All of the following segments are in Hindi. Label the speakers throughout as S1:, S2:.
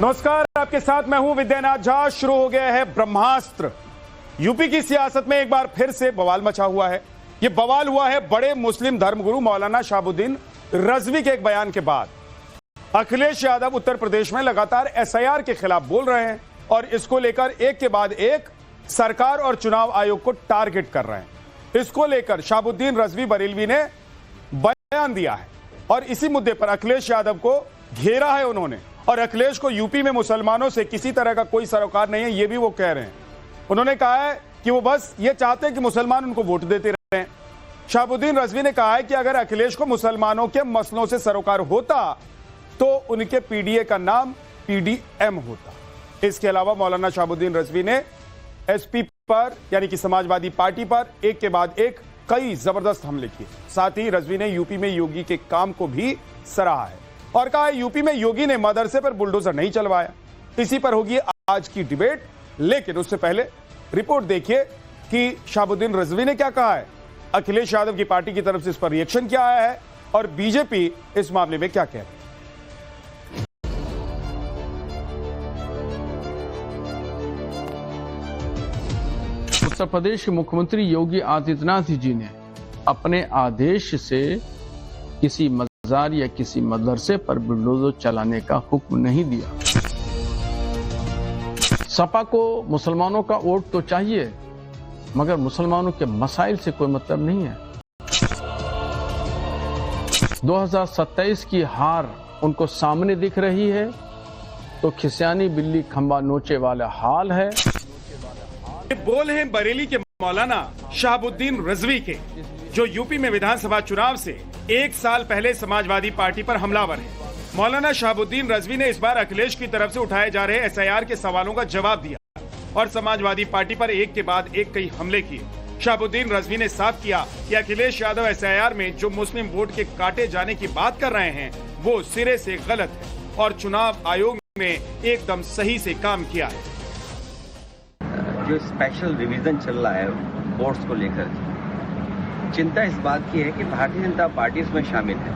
S1: नमस्कार, आपके साथ मैं हूं विद्यानाथ झा। शुरू हो गया है ब्रह्मास्त्र। यूपी की सियासत में एक बार फिर से बवाल मचा हुआ है। यह बवाल हुआ है बड़े मुस्लिम धर्मगुरु मौलाना शहाबुद्दीन रजवी के एक बयान के बाद। अखिलेश यादव उत्तर प्रदेश में लगातार एसआईआर के खिलाफ बोल रहे हैं और इसको लेकर एक के बाद एक सरकार और चुनाव आयोग को टारगेट कर रहे हैं। इसको लेकर शहाबुद्दीन रजवी बरेलवी ने बयान दिया है और इसी मुद्दे पर अखिलेश यादव को घेरा है उन्होंने। और अखिलेश को यूपी में मुसलमानों से किसी तरह का कोई सरोकार नहीं है, ये भी वो कह रहे हैं। उन्होंने कहा है कि वो बस ये चाहते हैं कि मुसलमान उनको वोट देते रहें। शहाबुद्दीन रजवी ने कहा है कि अगर अखिलेश को मुसलमानों के मसलों से सरोकार होता तो उनके पीडीए का नाम पीडीएम होता। इसके अलावा मौलाना शहाबुद्दीन रजवी ने एसपी पर यानी कि समाजवादी पार्टी पर एक के बाद एक कई जबरदस्त हमले किए। साथ ही रजवी ने यूपी में योगी के काम को भी सराहा है और कहा है यूपी में योगी ने मदरसे पर बुलडोजर नहीं चलवाया। इसी पर होगी आज की डिबेट, लेकिन उससे पहले रिपोर्ट देखिए कि शहाबुद्दीन रजवी ने क्या कहा है, अखिलेश यादव की पार्टी की तरफ से इस पर रिएक्शन क्या आया है और बीजेपी इस मामले में क्या कह रही है।
S2: उत्तर प्रदेश के मुख्यमंत्री योगी आदित्यनाथ जी ने अपने आदेश से किसी मजार या किसी मदरसे पर बुलडोजर चलाने का हुक्म नहीं दिया। सपा को मुसलमानों का वोट तो चाहिए, मगर मुसलमानों के मसाइल से कोई मतलब नहीं है। 2027 की हार उनको सामने दिख रही है तो खिसियानी बिल्ली खंबा नोचे वाला हाल है।
S1: बोल हैं बरेली के मौलाना शहाबुद्दीन रजवी के, जो यूपी में विधानसभा चुनाव से एक साल पहले समाजवादी पार्टी पर हमलावर है। मौलाना शहाबुद्दीन रजवी ने इस बार अखिलेश की तरफ से उठाए जा रहे एसआईआर के सवालों का जवाब दिया और समाजवादी पार्टी पर एक के बाद एक कई हमले किए। शहाबुद्दीन रजवी ने साफ किया कि अखिलेश यादव एसआईआर में जो मुस्लिम वोट के काटे जाने की बात कर रहे हैं वो सिरे से गलत है और चुनाव आयोग ने एकदम सही से काम किया है।
S3: जो स्पेशल रिवीजन चल रहा है वोट्स को लेकर, चिंता इस बात की है कि भारतीय जनता पार्टी इसमें शामिल है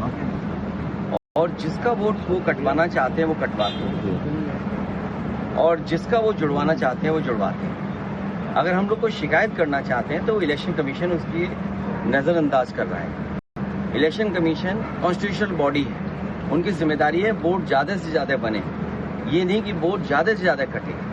S3: और जिसका वोट वो कटवाना चाहते हैं वो कटवाते हैं और जिसका वो जुड़वाना चाहते हैं वो जुड़वाते हैं। अगर हम लोग को शिकायत करना चाहते हैं तो इलेक्शन कमीशन उसकी नज़रअंदाज कर रहा है। इलेक्शन कमीशन कॉन्स्टिट्यूशनल बॉडी है, उनकी जिम्मेदारी है वोट ज़्यादा से ज़्यादा बने, ये नहीं कि वोट ज़्यादा से ज़्यादा कटे।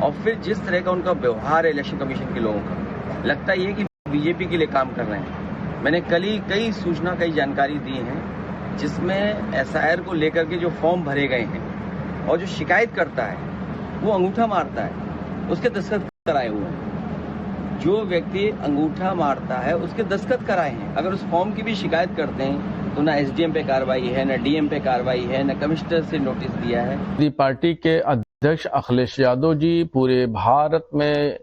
S3: और फिर जिस तरह का उनका व्यवहार है इलेक्शन कमीशन के लोगों का, लगता ही है कि बीजेपी के लिए काम कर रहे हैं। मैंने कल ही कई सूचना कई जानकारी दी हैं जिसमें एसआईआर को लेकर के जो फॉर्म भरे गए हैं और जो शिकायत करता है वो अंगूठा मारता है, उसके दस्तखत कराए हुए हैं। जो व्यक्ति अंगूठा मारता है उसके दस्तखत कराए हैं। अगर उस फॉर्म की भी शिकायत करते हैं तो ना एसडीएम पे कार्रवाई है, ना डीएम पे कार्रवाई है, ना कमिश्नर से नोटिस दिया है।
S2: पार्टी के अध्यक्ष अखिलेश यादव जी पूरे भारत में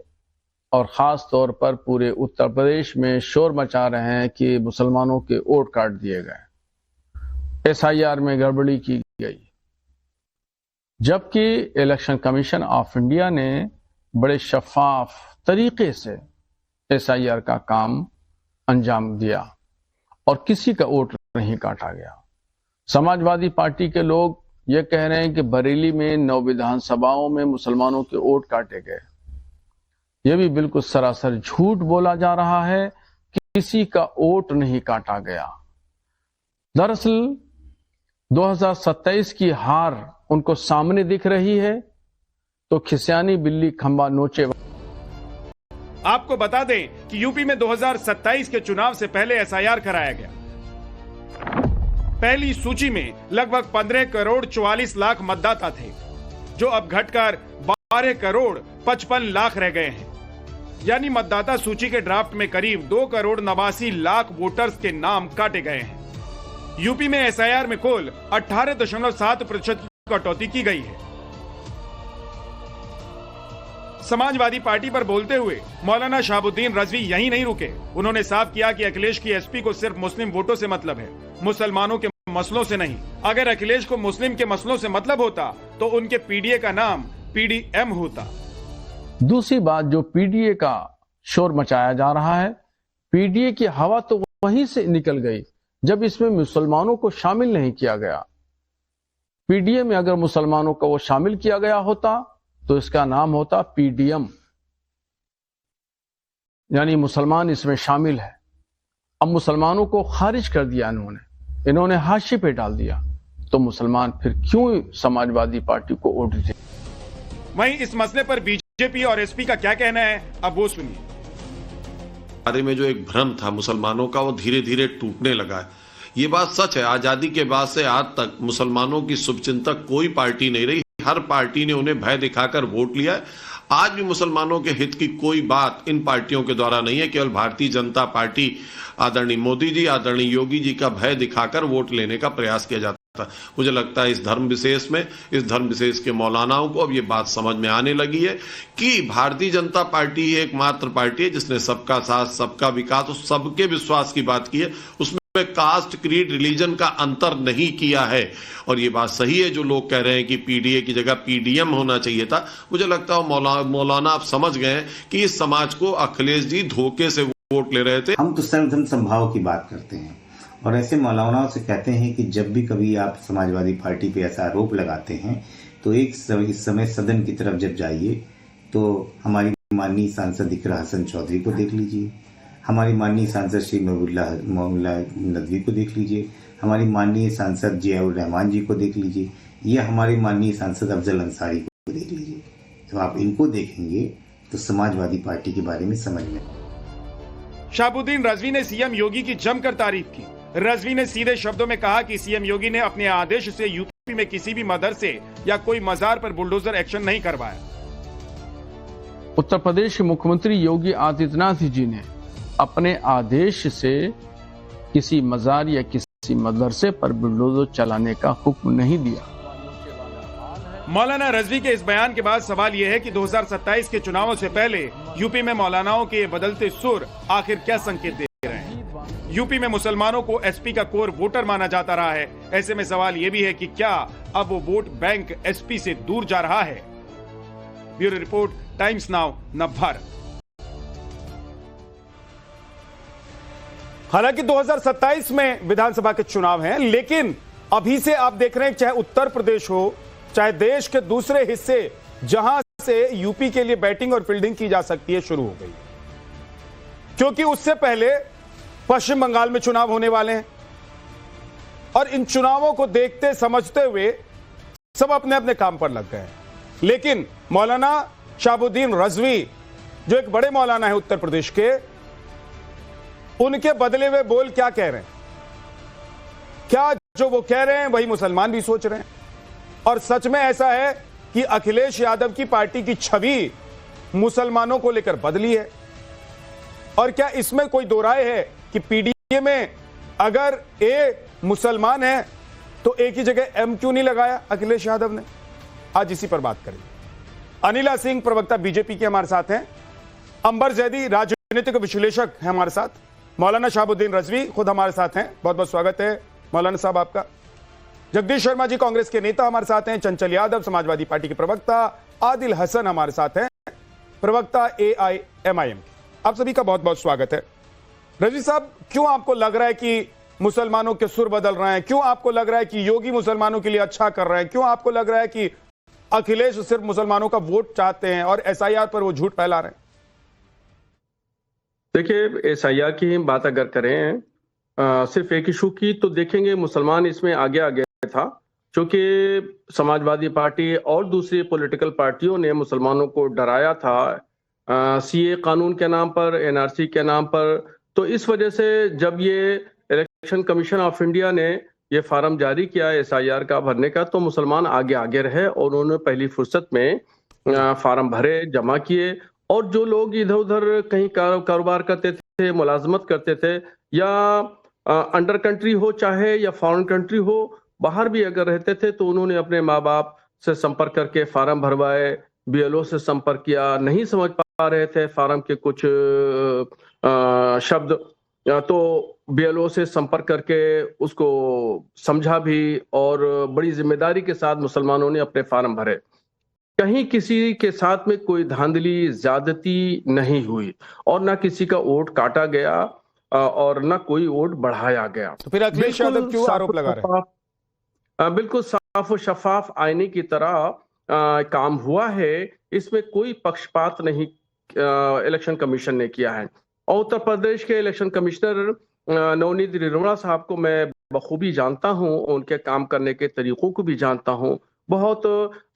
S2: और खास तौर पर पूरे उत्तर प्रदेश में शोर मचा रहे हैं कि मुसलमानों के वोट काट दिए गए, एसआईआर में गड़बड़ी की गई, जबकि इलेक्शन कमीशन ऑफ इंडिया ने बड़े शफाफ तरीके से एसआईआर का काम अंजाम दिया और किसी का वोट नहीं काटा गया। समाजवादी पार्टी के लोग ये कह रहे हैं कि बरेली में 9 विधानसभाओं में मुसलमानों के वोट काटे गए। यह भी बिल्कुल सरासर झूठ बोला जा रहा है कि किसी का वोट नहीं काटा गया। दरअसल 2027 की हार उनको सामने दिख रही है तो खिसियानी बिल्ली खंबा नोचे।
S1: आपको बता दें कि यूपी में 2027 के चुनाव से पहले एसआईआर कराया गया। पहली सूची में लगभग 15 करोड़ 44 लाख मतदाता थे, जो अब घटकर 12 करोड़ 55 लाख रह गए हैं। यानी मतदाता सूची के ड्राफ्ट में करीब 2 करोड़ 89 लाख वोटर्स के नाम काटे गए हैं। यूपी में एसआईआर में कुल 18.7% की कटौती की गई है। समाजवादी पार्टी पर बोलते हुए मौलाना शहाबुद्दीन रजवी यहीं नहीं रुके। उन्होंने साफ किया कि अखिलेश की एसपी को सिर्फ मुस्लिम वोटों से मतलब है, मुसलमानों के मसलों से नहीं। अगर अखिलेश को मुस्लिम के मसलों से मतलब होता तो उनके पीडीए का नाम पीडीएम होता।
S2: दूसरी बात, जो पीडीए का शोर मचाया जा रहा है, पीडीए की हवा तो वहीं से निकल गई जब इसमें मुसलमानों को शामिल नहीं किया गया। पीडीए में अगर मुसलमानों को वो शामिल किया गया होता तो इसका नाम होता पीडीएम, यानी मुसलमान इसमें शामिल है। अब मुसलमानों को खारिज कर दिया इन्होंने हाशिए पे डाल दिया, तो मुसलमान फिर क्यों समाजवादी पार्टी को वोट दें?
S1: वहीं इस मसले पर बीजेपी और एसपी का क्या कहना है, अब वो सुनिए।
S4: बारे में जो एक भ्रम था मुसलमानों का, वो धीरे धीरे टूटने लगा है। ये बात सच है, आजादी के बाद से आज तक मुसलमानों की शुभचिंतक कोई पार्टी नहीं रही। हर पार्टी ने उन्हें भय दिखाकर वोट लिया है। आज भी मुसलमानों के हित की कोई बात इन पार्टियों के द्वारा नहीं है। केवल भारतीय जनता पार्टी, आदरणीय मोदी जी, आदरणीय योगी जी का भय दिखाकर वोट लेने का प्रयास किया जाता है। मुझे लगता है इस धर्म विशेष के मौलानाओं को अब ये बात समझ में आने लगी है कि भारतीय जनता पार्टी ही एकमात्र पार्टी है जिसने सबका साथ, सबका विकास और सबके विश्वास की बात की है। उसमें कास्ट, क्रीड, रिलीजन का अंतर नहीं किया है। और ये बात सही है जो लोग कह रहे हैं कि पीडीए की जगह पीडीएम होना चाहिए था। मुझे लगता है मौलाना आप समझ गए हैं कि इस समाज को अखिलेश जी धोखे से वोट ले रहे थे।
S5: हम तो सर्वधर्म संभाव की बात करते हैं और ऐसे मौलानाओं से कहते हैं कि जब भी कभी आप समाजवादी पार्टी पे ऐसा आरोप लगाते हैं तो इस समय सदन की तरफ जब जाइए तो हमारी माननीय सांसद इकरा हसन चौधरी को देख लीजिए, हमारी माननीय सांसद श्री महबूबुल्लाह नदवी को देख लीजिए, हमारी माननीय सांसद जियाउर रहमान जी को देख लीजिए, या हमारी माननीय सांसद अफजल अंसारी को देख लीजिए। जब आप इनको देखेंगे तो समाजवादी पार्टी के बारे में समझ में।
S1: शहाबुद्दीन रजवी ने सीएम योगी की जमकर तारीफ की। रजवी ने सीधे शब्दों में कहा कि सीएम योगी ने अपने आदेश से यूपी में किसी भी मदरसे या कोई मजार पर बुलडोजर एक्शन नहीं करवाया।
S2: उत्तर प्रदेश के मुख्यमंत्री योगी आदित्यनाथ जी ने अपने आदेश से किसी मजार या किसी मदरसे पर बुलडोजर चलाने का हुक्म नहीं दिया।
S1: मौलाना रजवी के इस बयान के बाद सवाल यह है कि 2027 के चुनावों से पहले यूपी में मौलानाओं के बदलते सुर आखिर क्या संकेत दे रहे हैं। यूपी में मुसलमानों को एसपी का कोर वोटर माना जाता रहा है। ऐसे में सवाल यह भी है कि क्या अब वो वोट बैंक एसपी से दूर जा रहा है। Bureau report, times now, Navbharat. हालांकि 2027 में विधानसभा के चुनाव हैं, लेकिन अभी से आप देख रहे हैं चाहे उत्तर प्रदेश हो, चाहे देश के दूसरे हिस्से जहां से यूपी के लिए बैटिंग और फील्डिंग की जा सकती है, शुरू हो गई। क्योंकि उससे पहले पश्चिम बंगाल में चुनाव होने वाले हैं और इन चुनावों को देखते समझते हुए सब अपने अपने काम पर लग गए हैं। लेकिन मौलाना शहाबुद्दीन रजवी जो एक बड़े मौलाना है उत्तर प्रदेश के, उनके बदले हुए बोल क्या कह रहे हैं? क्या जो वो कह रहे हैं वही मुसलमान भी सोच रहे हैं? और सच में ऐसा है कि अखिलेश यादव की पार्टी की छवि मुसलमानों को लेकर बदली है। और क्या इसमें कोई दो राय है कि पीडीए में अगर ए मुसलमान है तो ए की जगह एम क्यों नहीं लगाया अखिलेश यादव ने? आज इसी पर बात करेंगे। अनिला सिंह, प्रवक्ता बीजेपी के हमारे साथ हैं। अंबर जैदी, राजनीतिक विश्लेषक हैं हमारे साथ। मौलाना शहाबुद्दीन रजवी खुद हमारे साथ हैं। बहुत बहुत स्वागत है मौलाना साहब आपका। जगदीश शर्मा जी, कांग्रेस के नेता हमारे साथ हैं। चंचल यादव, समाजवादी पार्टी के प्रवक्ता। आदिल हसन हमारे साथ हैं, प्रवक्ता AIMIM। आप सभी का बहुत बहुत स्वागत है। रजवी साहब, क्यों आपको लग रहा है कि मुसलमानों के सुर बदल रहे हैं? क्यों आपको लग रहा है कि योगी मुसलमानों के लिए अच्छा कर रहे हैं? क्यों आपको लग रहा है कि अखिलेश सिर्फ मुसलमानों का वोट चाहते हैं और SIR पर वो झूठ फैला रहे हैं?
S6: देखिए, SIR की बात अगर करें सिर्फ एक इशू की, तो देखेंगे मुसलमान इसमें आगे आ गया था, क्योंकि समाजवादी पार्टी और दूसरी पॉलिटिकल पार्टियों ने मुसलमानों को डराया था CA कानून के नाम पर, NRC के नाम पर। तो इस वजह से जब ये इलेक्शन कमीशन ऑफ इंडिया ने ये फार्म जारी किया SIR का भरने का, तो मुसलमान आगे रहे और उन्होंने पहली फुर्सत में फार्म भरे, जमा किए। और जो लोग इधर उधर कहीं कारोबार करते थे, मुलाजमत करते थे, या अंडर कंट्री हो चाहे या फॉरेन कंट्री हो, बाहर भी अगर रहते थे, तो उन्होंने अपने माँ बाप से संपर्क करके फार्म भरवाए, BLO से संपर्क किया। नहीं समझ पा रहे थे फार्म के कुछ शब्द, तो BLO से संपर्क करके उसको समझा भी, और बड़ी जिम्मेदारी के साथ मुसलमानों ने अपने फार्म भरे। कहीं किसी के साथ में कोई धांधली, ज्यादती नहीं हुई, और ना किसी का वोट काटा गया और ना कोई वोट बढ़ाया गया।
S1: तो फिर अखिलेश यादव क्यों आरोप लगा रहे हैं?
S6: बिल्कुल साफ साफ शफाफ आईने की तरह काम हुआ है। इसमें कोई पक्षपात नहीं इलेक्शन कमीशन ने किया है। और उत्तर प्रदेश के इलेक्शन कमिश्नर नवनीत निर्मला साहब को मैं बखूबी जानता हूं, उनके काम करने के तरीकों को भी जानता हूं। बहुत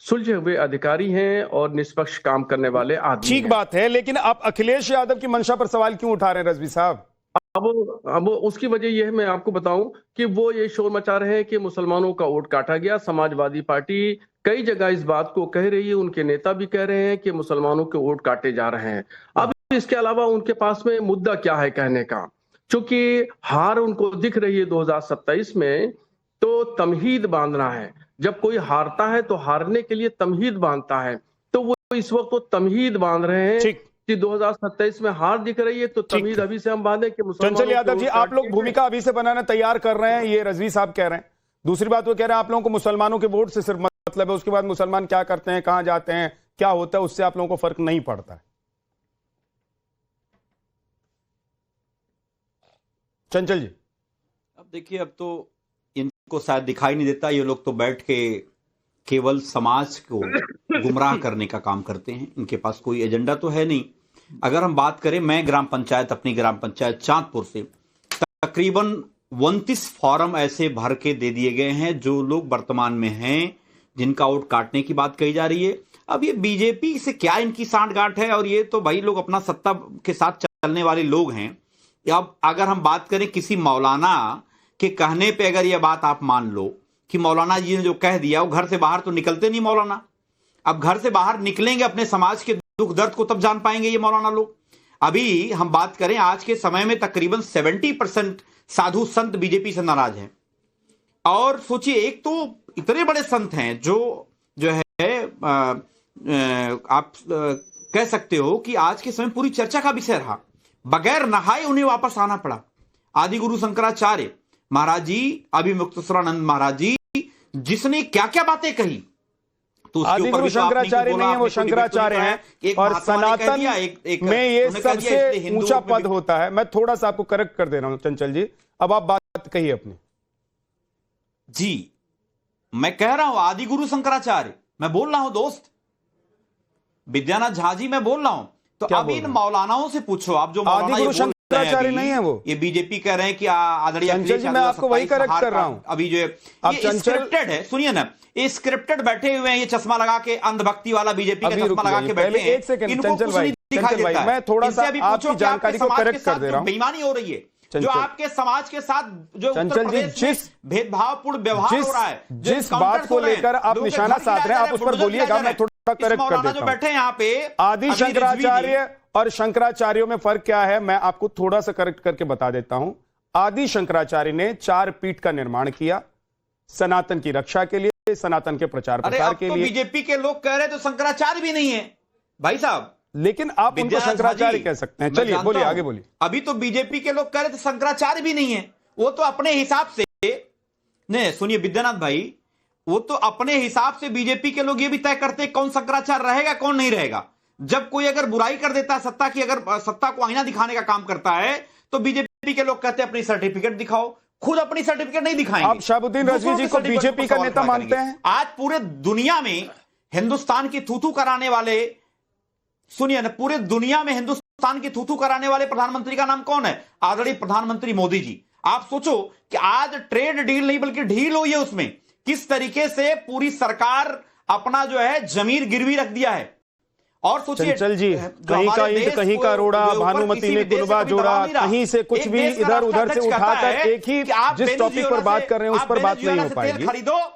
S6: सुलझे हुए अधिकारी हैं और निष्पक्ष काम करने वाले आदमी
S1: ठीक
S6: हैं।
S1: बात है, लेकिन आप अखिलेश यादव की मंशा पर सवाल क्यों उठा रहे हैं रजवी साहब?
S6: अब उसकी वजह यह है, मैं आपको बताऊं कि वो ये शोर मचा रहे हैं कि मुसलमानों का वोट काटा गया। समाजवादी पार्टी कई जगह इस बात को कह रही है, उनके नेता भी कह रहे हैं कि मुसलमानों के वोट काटे जा रहे हैं। अब इसके अलावा उनके पास में मुद्दा क्या है कहने का? चूंकि हार उनको दिख रही है 2027 में, तो तमहीद बांधना है। जब कोई हारता है तो हारने के लिए तमहीद बांधता है, तो वो इस वक्त तो तमहीद बांध रहे हैं
S1: ठीक।
S6: कि 2027 में हार दिख रही है तो तमहीद अभी से हम बांधे कि मुसलमानों
S1: चंचल यादव
S6: को
S1: जी,
S6: वोट
S1: आप लोग
S6: काट के
S1: भूमिका अभी से बनाना तैयार कर रहे हैं, ये रजवी साहब कह रहे हैं। दूसरी बात वो कह रहे हैं आप लोगों को मुसलमानों के वोट से सिर्फ मतलब है, उसके बाद मुसलमान क्या करते हैं, कहां जाते हैं, क्या होता है, उससे आप लोगों को फर्क नहीं पड़ता है। चंचल जी,
S7: अब देखिए, अब तो इनको शायद दिखाई नहीं देता, ये लोग तो बैठ के केवल समाज को गुमराह करने का काम करते हैं। इनके पास कोई एजेंडा तो है नहीं। अगर हम बात करें, मैं अपनी ग्राम पंचायत चांदपुर से तकरीबन 29 फॉर्म ऐसे भर के दे दिए गए हैं जो लोग वर्तमान में हैं, जिनका वोट काटने की बात कही जा रही है। अब ये बीजेपी से क्या इनकी सांठगांठ है, और ये तो भाई लोग अपना सत्ता के साथ चलने वाले लोग हैं। अब अगर हम बात करें किसी मौलाना के कहने पे, अगर यह बात आप मान लो कि मौलाना जी ने जो कह दिया, वो घर से बाहर तो निकलते नहीं मौलाना। अब घर से बाहर निकलेंगे, अपने समाज के दुख दर्द को तब जान पाएंगे ये मौलाना लोग। अभी हम बात करें, आज के समय में तकरीबन 70% साधु संत बीजेपी से नाराज हैं। और सोचिए, एक तो इतने बड़े संत हैं जो है आप कह सकते हो कि आज के समय पूरी चर्चा का विषय रहा। बगैर नहाए उन्हें वापस आना पड़ा। आदि गुरु शंकराचार्य महाराज जी, अभिमुक्तेश्वरानंद महाराज जी, जिसने क्या क्या बातें कही, तो
S1: आदि गुरु शंकराचार्य नहीं है, वो शंकराचार्य हैं। और सनातन में ये सबसे ऊंचा पद होता है। मैं थोड़ा सा आपको करेक्ट कर दे रहा हूं चंचल जी, अब आप बात कहिए अपनी।
S7: जी, मैं कह रहा हूं आदि गुरु शंकराचार्य, मैं बोल रहा हूं दोस्त विद्यानाथ झा जी, मैं बोल रहा हूं। तो अब इन मौलानाओं से पूछो, आप जो मौलाना ये
S1: शंकराचार्य नहीं है, वो
S7: ये बीजेपी कह रहे हैं कि आदरणीय
S1: चंचल जी, मैं आपको वही करेक्ट कर रहा हूं।
S7: अभी जो ये स्क्रिप्टेड है, सुनिए ना, ये स्क्रिप्टेड बैठे हुए हैं, ये चश्मा लगा के, अंधभक्ति वाला बीजेपी का चश्मा लगा के बैठे हैं।
S1: एक सेकंड चंचल भाई, मैं थोड़ा सा आपकी जानकारी को करेक्ट कर दे रहा हूं।
S7: बेईमानी हो रही है जो आपके समाज के साथ, जो
S1: चंचल जी, जिस
S7: भेदभावपूर्ण व्यवहार हो रहा है,
S1: जिस बात को लेकर आप निशाना साध रहे हैं, आप उस पर बोलिएगा, मैं थोड़ा करेक्ट कर देता हूं।
S7: बैठे यहाँ पे
S1: आदि शंकराचार्य और शंकराचार्यों में फर्क क्या है, मैं आपको थोड़ा सा करेक्ट करके बता देता हूं। आदि शंकराचार्य ने 4 पीठ का निर्माण किया सनातन की रक्षा के लिए, सनातन के प्रचार प्रसार के लिए।
S7: बीजेपी के लोग कह रहे तो शंकराचार्य भी नहीं है भाई साहब,
S1: लेकिन आप उनको शंकराचार्य कह सकते हैं। चलिए बोलिए, आगे बोलिए।
S7: अभी तो बीजेपी के लोग कह रहे थे शंकराचार्य भी नहीं है, वो तो अपने हिसाब से नहीं, सुनिए विद्यानाथ भाई, वो तो अपने हिसाब से बीजेपी के लोग ये भी तय करते हैं कौन शंकराचार्य रहेगा कौन नहीं रहेगा। जब कोई अगर बुराई कर देता है सत्ता की, अगर सत्ता को आईना दिखाने का काम करता है, तो बीजेपी के लोग कहते हैं अपनी सर्टिफिकेट दिखाओ, खुद अपनी सर्टिफिकेट नहीं दिखाएंगे।
S1: आप शहाबुद्दीन रजवी जी को बीजेपी का नेता मानते हैं?
S7: आज पूरे दुनिया में हिंदुस्तान की थूथू कराने वाले, सुनिए ना, पूरे दुनिया में हिंदुस्तान की थूथू कराने वाले प्रधानमंत्री का नाम कौन है? आदरणीय प्रधानमंत्री मोदी जी। आप सोचो कि आज ट्रेड डील नहीं बल्कि ढील हुई है, उसमें किस तरीके से पूरी सरकार अपना जो है जमीर गिरवी रख दिया है। और सोचिए
S1: चंचल जी, कहीं का ईंट कहीं का रोड़ा, भानुमति ने कुनबा जोड़ा, कहीं से कुछ भी इधर उधर से उठाकर एक ही जिस टॉपिक पर बात कर रहे हैं उस पर बात नहीं हो पाएगी।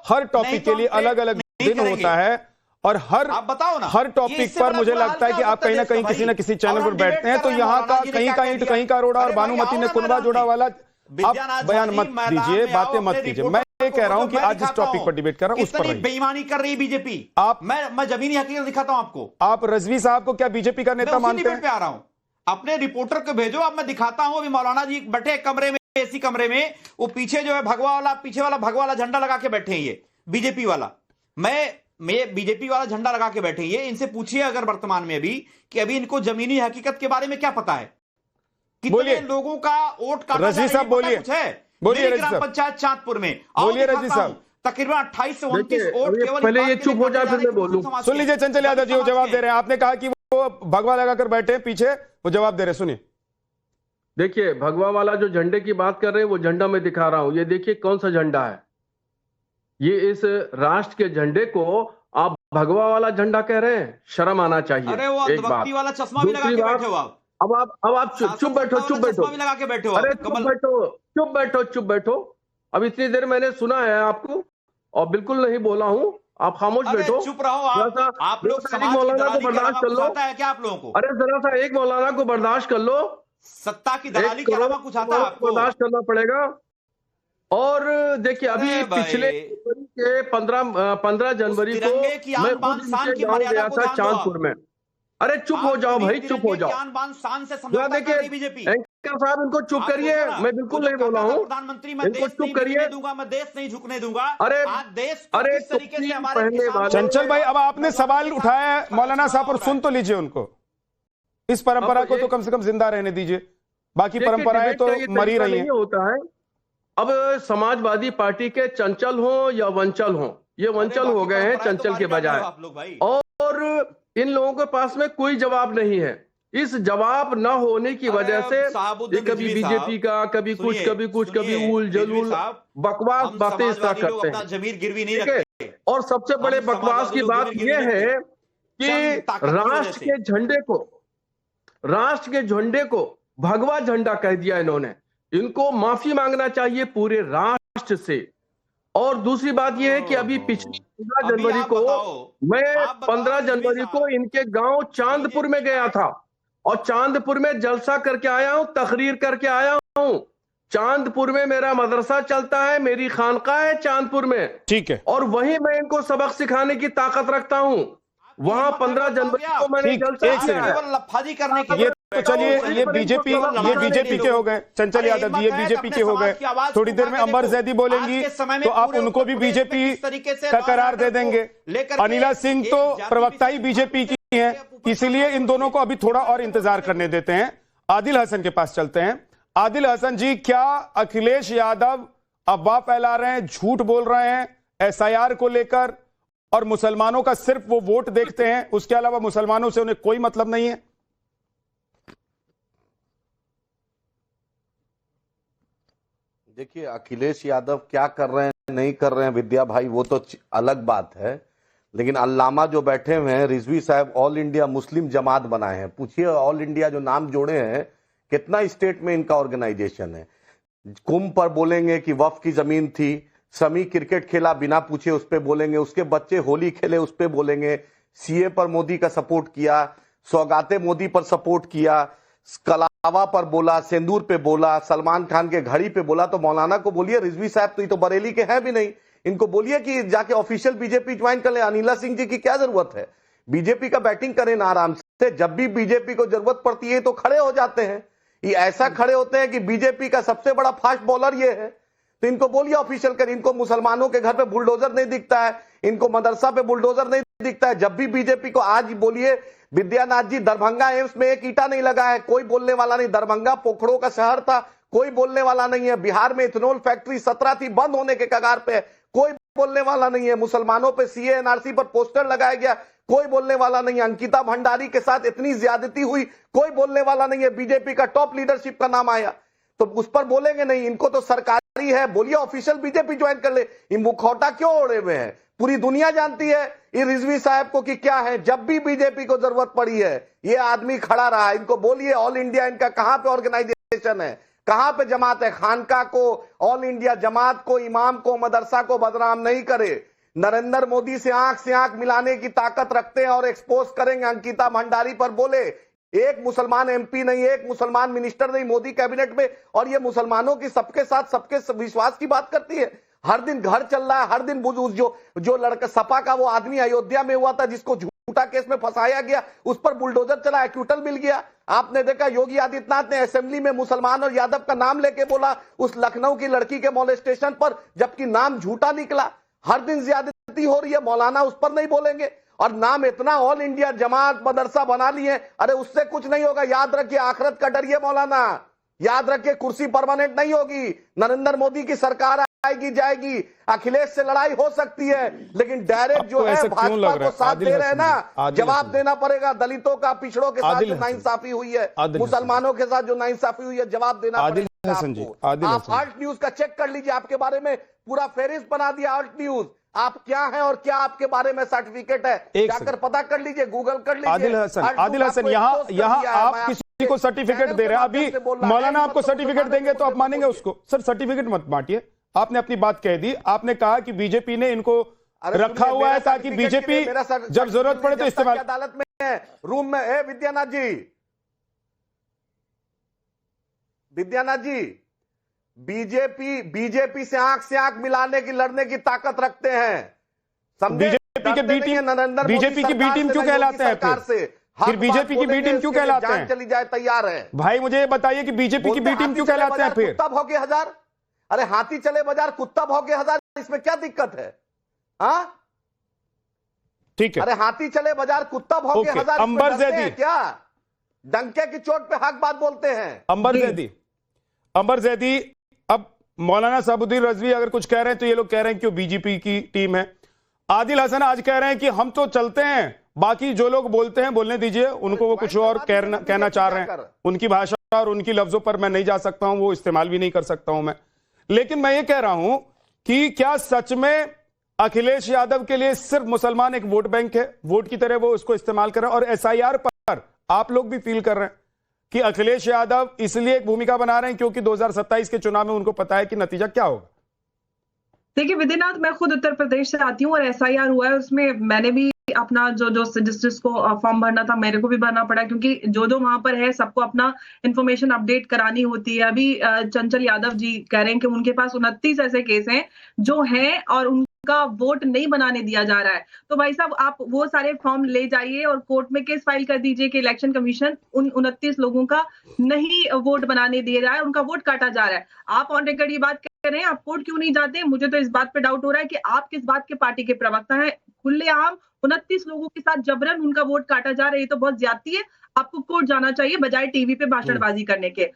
S1: हर टॉपिक के लिए अलग अलग दिन होता है, और हर टॉपिक पर मुझे लगता है कि आप कहीं ना कहीं किसी न किसी चैनल पर बैठते हैं, तो यहाँ का कहीं का ईंट कहीं का रोड़ा और भानुमति ने कुनबा जोड़ा वाला आप बयान मत दीजिए, बातें मत कीजिए। मैं ये कह रहा हूं कि आज जिस टॉपिक पर डिबेट कर रहा हूं उस पर
S7: बेईमानी कर रही है बीजेपी। मैं जमीनी हकीकत दिखाता हूं आपको।
S1: आप रजवी साहब को क्या बीजेपी का नेता मानते हैं?
S7: पे आ रहा हूं, अपने रिपोर्टर को भेजो, अब मैं दिखाता हूं। अभी मौलाना जी बैठे कमरे में, एसी कमरे में, वो पीछे जो है भगवा वाला, पीछे वाला भगवा वाला झंडा लगा के बैठे हैं, ये बीजेपी वाला। मैं बीजेपी वाला झंडा लगा के बैठे, ये इनसे पूछिए अगर वर्तमान में अभी कि अभी इनको जमीनी हकीकत के बारे में क्या पता है, कितने लोगों का वोट काटा।
S1: रजवी साहब बोलिए, बोलिए
S7: ग्राम पंचायत चांदपुर में,
S1: बोलिए रजवी साहब।
S7: तकरीबन 28 से 29
S6: देखिए,
S7: वोट
S6: अभी
S7: केवल
S6: पहले
S7: इस
S6: ये
S7: बात के
S6: चुप
S7: लिए
S6: हो जाए,
S7: काटे जा
S6: फिर
S7: रहे
S6: मैं
S7: हैं कि
S6: बोलूं।
S7: समाज
S1: सुन
S7: के
S1: लीजिए चंचल यादव जी, वो
S7: समाज
S1: जवाब
S7: के
S1: दे रहे हैं। आपने कहा कि वो भगवा लगाकर बैठे हैं पीछे, वो जवाब दे रहे हैं, सुनिए।
S6: देखिए, भगवा वाला जो झंडे की बात कर रहे हैं वो झंडा मैं दिखा रहा हूं। ये देखिए कौन सा झंडा है। ये इस राष्ट्र के झंडे को आप भगवा वाला झंडा कह रहे हैं? शर्म आना चाहिए।
S7: अरे वो
S6: एक बात।
S7: अंधभक्ति वाला चश्मा भी लगा
S6: दूसरी
S7: के
S6: बात,
S7: बैठे हो आप।
S6: अब आप चुप बैठो, चुप बैठो।
S7: चश्मा भी लगा के बैठे हो
S6: अरे
S7: आप। कमल
S6: चुप बैठो। अब इतनी देर मैंने सुना है आपको और बिल्कुल नहीं बोला हूं। आप खामोश
S7: अरे
S6: बैठो।
S7: चुप रहो आप लोग
S6: एक
S7: समाज की
S6: मौलाना
S7: दलाली
S6: को
S7: के
S6: बर्दाश्त
S7: अलावा
S6: कर
S7: कुछ
S6: लो।
S7: आता है क्या आप लोगों को?
S6: अरे जरा सा एक मौलाना को बर्दाश्त कर लो।
S7: सत्ता की दलाली के अलावा कुछ आता है आपको?
S6: बर्दाश्त करना पड़ेगा। और देखिए, अभी
S7: अरे भाई,
S6: पिछले के 15 जनवरी को
S7: तिरंगे की
S6: मैं
S7: आन बान
S6: खुद
S7: शान
S6: इनके
S7: की
S6: गांव
S7: मर्यादा
S6: गया
S7: को
S6: था
S7: ध्यान दो आप।
S6: चांदपुर में। अरे चुप हो जाओ भाई, चुप हो जाओ।
S7: आन बान शान से
S6: जरा
S7: समझौता कर
S6: देखिए,
S7: रही बीजेपी।
S6: एंकर साहब इनको चुप
S7: आप
S6: करिए।
S7: सोचो ना,
S6: मैं बिल्कुल
S7: वो
S6: नहीं
S7: जो
S6: बोला
S7: कहता था
S6: हूँ।
S7: प्रधानमंत्री मैं
S6: इनको
S7: देश
S6: चुप
S7: नहीं
S6: करिए।
S7: बिकने दूंगा, मैं देश नहीं झुकने दूंगा।
S6: अरे
S7: आज देश को
S6: अरे
S7: किस तरीके से
S6: टोपी
S7: हमारे
S6: पहनने
S7: किसानों
S6: वाले-
S7: को-
S1: चंचल भाई, अब आपने सवाल उठाया है मौलाना साहब पर, सुन तो लीजिए उनको। इस परंपरा को तो कम से कम जिंदा रहने दीजिए, बाकी
S6: देखिए,
S1: परंपराएं
S6: डिबेट
S1: तो
S6: का ये
S1: मरी
S6: तरीका
S1: रही
S6: नहीं
S1: हैं।
S6: होता है। अब समाजवादी पार्टी के चंचल हो या वंचल हो, ये वंचल हो गए हैं चंचल के बजाय।
S7: आप लोग भाई,
S6: और इन लोगों के पास में कोई जवाब नहीं है। इस जवाब न होने की
S7: अरे
S6: वजह से
S7: साहबुद्दीन
S6: ये कभी
S7: रिजवी
S6: बीजेपी का, कभी कुछ
S7: सुनिए,
S6: कभी कुछ,
S7: सुनिए,
S6: कभी उल
S7: रिजवी
S6: जलूल
S7: साहब,
S6: बकवास
S7: हम
S6: बातें इसका
S7: समाजवादी लोग
S6: करते
S7: अपना
S6: हैं।
S7: जमीर गिरवी नहीं
S6: ठीक है?
S7: रखते।
S6: और सबसे बड़े
S7: हम
S6: बकवास
S7: समाजवादी
S6: की
S7: लोग
S6: बात
S7: जमीर
S6: यह
S7: गिरवी
S6: है
S7: चंद ताकत
S6: कि
S7: की वजह
S6: राष्ट्र
S7: से।
S6: के झंडे को भगवा झंडा कह दिया इन्होंने। इनको माफी मांगना चाहिए पूरे राष्ट्र से। और दूसरी बात यह है कि अभी पिछली 15
S7: अभी
S6: जनवरी
S7: आप
S6: को
S7: बताओ,
S6: मैं
S7: आप बताओ
S6: 15
S7: रिजवी
S6: जनवरी
S7: साहब।
S6: को इनके गांव चांदपुर में गया था और चांदपुर में जलसा करके आया हूं, तकरीर करके आया हूं। चांदपुर में मेरा मदरसा चलता है, मेरी खानका है चांदपुर में,
S1: ठीक है,
S6: और वहीं मैं इनको सबक सिखाने की ताकत रखता हूं। वहां 15 जनवरी को मैंने
S1: ठीक,
S6: जलसा
S1: एक
S6: किया है।
S7: केवल लफाजी करने के
S1: ये
S7: लिए
S1: तो चलिए, ये बीजेपी के हो गए चंचल
S7: अरे
S1: यादव जी, ये
S7: हिम्मत है
S1: बीजेपी
S7: अपने
S1: के हो
S7: समाज
S1: गए।
S7: की आवाज
S1: थोड़ी
S7: को
S1: देर में
S7: उठा के
S1: अंबर
S7: देखो।
S1: जैदी बोलेंगी
S7: आज के समय में
S1: तो आप
S7: पूरे
S1: उनको भी
S7: उत्तर प्रदेश में
S1: बीजेपी
S7: किस तरीके से
S1: का
S7: लॉ एंड
S1: करार
S7: ऑर्डर
S1: दे देंगे।
S7: को लेकर के
S1: अनिला सिंह
S7: एक
S1: तो
S7: जाति
S1: प्रवक्ता ही
S7: विशेष
S1: बीजेपी की हैं, इसलिए इन दोनों को अभी थोड़ा और इंतजार करने देते हैं। आदिल हसन के पास चलते हैं। आदिल हसन जी, क्या अखिलेश यादव अफवाह फैला रहे हैं, झूठ बोल रहे हैं एसआईआर को लेकर, और मुसलमानों का सिर्फ वो वोट देखते हैं, उसके अलावा मुसलमानों से उन्हें कोई मतलब नहीं है?
S8: देखिए, अखिलेश यादव क्या कर रहे हैं नहीं कर रहे हैं विद्या भाई, वो तो अलग बात है। लेकिन अल्लामा जो बैठे हुए हैं रिजवी साहब, ऑल इंडिया मुस्लिम जमात बनाए हैं। पूछिए ऑल इंडिया जो नाम जोड़े हैं कितना स्टेट में इनका ऑर्गेनाइजेशन है। कुंभ पर बोलेंगे कि वफ की जमीन थी, समी क्रिकेट खेला बिना पूछे उस पर बोलेंगे, उसके बच्चे होली खेले उस पर बोलेंगे, सीए पर मोदी का सपोर्ट किया, सौगाते मोदी पर सपोर्ट किया, कलावा पर बोला, सिंदूर पे बोला, सलमान खान के घड़ी पे बोला। तो मौलाना को बोलिए, रिजवी साहब तो ये तो बरेली के हैं भी नहीं, इनको बोलिए कि जाके ऑफिशियल बीजेपी ज्वाइन कर ले। अनिला सिंह जी की क्या जरूरत है, बीजेपी का बैटिंग करें ना आराम से। जब भी बीजेपी को जरूरत पड़ती है तो खड़े हो जाते हैं। ये ऐसा खड़े होते हैं कि बीजेपी का सबसे बड़ा फास्ट बॉलर ये है। तो इनको बोलिए ऑफिशियल कर। इनको मुसलमानों के घर पे बुलडोजर नहीं दिखता है, इनको मदरसा पे बुलडोजर नहीं दिखता है। जब भी बीजेपी को आज बोलिए विद्यानाथ जी, दरभंगा एम्स में एक ईटा नहीं लगा है, कोई बोलने वाला नहीं। दरभंगा पोखड़ों का शहर था, कोई बोलने वाला नहीं है। बिहार में इथेनॉल फैक्ट्री 17 थी, बंद होने के कगार पे है, कोई बोलने वाला नहीं है। मुसलमानों पे सीए एनआरसी पर पोस्टर लगाया गया, कोई बोलने वाला नहीं है। अंकिता भंडारी के साथ इतनी ज्यादती हुई, कोई बोलने वाला नहीं है। बीजेपी का टॉप लीडरशिप का नाम आया तो उस पर बोलेंगे नहीं। इनको तो सरकारी है, बोलिए ऑफिशियल बीजेपी ज्वाइन कर ले। ये मुखौटा क्यों ओढ़े हुए हैं? पूरी दुनिया जानती है ये रिजवी साहब को कि क्या है। जब भी बीजेपी को जरूरत पड़ी है ये आदमी खड़ा रहा। इनको बोलिए ऑल इंडिया इनका कहां पे ऑर्गेनाइजेशन है, कहां पे जमात है। खानका को, ऑल इंडिया जमात को, इमाम को, मदरसा को बदनाम नहीं करे। नरेंद्र मोदी से आंख मिलाने की ताकत रखते हैं और एक्सपोज करेंगे। अंकिता भंडारी पर बोले, एक मुसलमान एमपी नहीं, एक मुसलमान मिनिस्टर नहीं मोदी कैबिनेट में, और ये मुसलमानों की सबके साथ सबके विश्वास की बात करती है। हर दिन घर चल रहा है, हर दिन जो लड़का सपा का वो आदमी अयोध्या में हुआ था जिसको झूठा केस में फंसाया गया, उस पर बुलडोजर चला, एक्यूटल मिल गया। आपने देखा योगी आदित्यनाथ ने असेंबली में मुसलमान और यादव का नाम लेके बोला उस लखनऊ की लड़की के मॉलेस्टेशन पर, जबकि नाम झूठा निकला। हर दिन ज्यादती हो रही है, मौलाना उस पर नहीं बोलेंगे। और नाम इतना ऑल इंडिया जमात मदरसा बना लिए, अरे उससे कुछ नहीं होगा। याद रखिए, आखिरत का डरिए मौलाना, याद रखिए कुर्सी परमानेंट नहीं होगी। नरेंद्र मोदी की सरकार आएगी जाएगी, अखिलेश से लड़ाई हो सकती है, लेकिन डायरेक्ट जो है भाजपा को साथ दे रहे हैं ना, जवाब देना पड़ेगा। दलितों का, पिछड़ों के साथ जो नाइंसाफी हुई है, मुसलमानों के साथ जो नाइंसाफी हुई है, जवाब देना पड़ेगा आपको। आप आल्ट न्यूज का चेक कर लीजिए, आपके बारे में पूरा फेरिस्त बना दिया आल्ट न्यूज। आप क्या हैं और क्या आपके बारे में सर्टिफिकेट है, जाकर पता कर लीजिए, गूगल कर लीजिए।
S1: आदिल हसन यहाँ आप किसी को सर्टिफिकेट दे रहे हैं, अभी मौलाना आपको सर्टिफिकेट देंगे तो आप मानेंगे उसको? सर सर्टिफिकेट मत बांटिए, आपने अपनी बात कह दी। आपने कहा कि बीजेपी ने इनको रखा हुआ है ताकि बीजेपी जब जरूरत पड़े तो इस्तेमाल।
S8: अदालत में है, रूम में है। विद्यानाथ जी, बीजेपी से आंख मिलाने की, लड़ने की ताकत रखते हैं।
S1: बीजेपी के बी टीम, बीजेपी की बी टीम क्यों कहलाते हैं फिर बीजेपी की बी टीम क्यों कहलाते हैं?
S8: चली जाए तैयार है
S1: भाई, मुझे ये बताइए कि बीजेपी की बी टीम क्यों कहलाते हैं फिर?
S8: कुत्ता भौंके हजार, अरे हाथी चले बाजार, कुत्ता भौंके हजार, इसमें क्या दिक्कत है? हाँ
S1: ठीक है,
S8: अरे हाथी चले बाजार, कुत्ता भौंके हजार,
S1: अंबर जैदी
S8: क्या डंके की चोट पे हक बात बोलते हैं?
S1: अंबर जैदी, अब मौलाना साबुद्दीन रजवी अगर कुछ कह रहे हैं तो ये लोग कह रहे हैं कि बीजेपी की टीम है। आदिल हसन आज कह रहे हैं कि हम तो चलते हैं, बाकी जो लोग बोलते हैं बोलने दीजिए उनको, वो कुछ और कहना चाह रहे हैं। उनकी भाषा और उनकी लफ्जों पर मैं नहीं जा सकता हूं, वो इस्तेमाल भी नहीं कर सकता हूं मैं। लेकिन मैं ये कह रहा हूं कि क्या सच में अखिलेश यादव के लिए सिर्फ मुसलमान एक वोट बैंक है, वोट की तरह वो उसको इस्तेमाल कर रहे हैं? और एसआईआर पर आप लोग भी फील कर रहे हैं कि अखिलेश यादव इसलिए एक भूमिका बना रहे हैं क्योंकि 2027 के चुनाव में उनको पता है कि नतीजा क्या होगा?
S9: देखिए विद्यानाथ, मैं खुद उत्तर प्रदेश से आती हूँ और एसआईआर हुआ है, उसमें मैंने भी अपना जो जिसको फॉर्म भरना था मेरे को भी भरना पड़ा, क्योंकि जो वहां पर है सबको अपना इंफॉर्मेशन अपडेट करानी होती है। अभी चंचल यादव जी कह रहे हैं कि उनके पास 29 ऐसे केस हैं जो हैं और उनका वोट नहीं बनाने दिया जा रहा है। तो भाई साहब, आप वो सारे फॉर्म ले जाइए और कोर्ट में केस फाइल कर दीजिए कि इलेक्शन कमीशन उन 29 लोगों का नहीं वोट बनाने दिया जा रहा है, उनका वोट काटा जा रहा है। आप ऑन रिकॉर्ड ये बात कह रहे हैं, आप कोर्ट क्यों नहीं जाते? मुझे तो इस बात पे डाउट हो रहा है कि आप किस बात के पार्टी के प्रवक्ता हैं? खुलेआम 29 लोगों के साथ जबरन उनका वोट काटा जा रहा है, ये तो बहुत ज्यादती है। आपको कोर्ट जाना चाहिए बजाय टीवी पे भाषणबाजी करने के।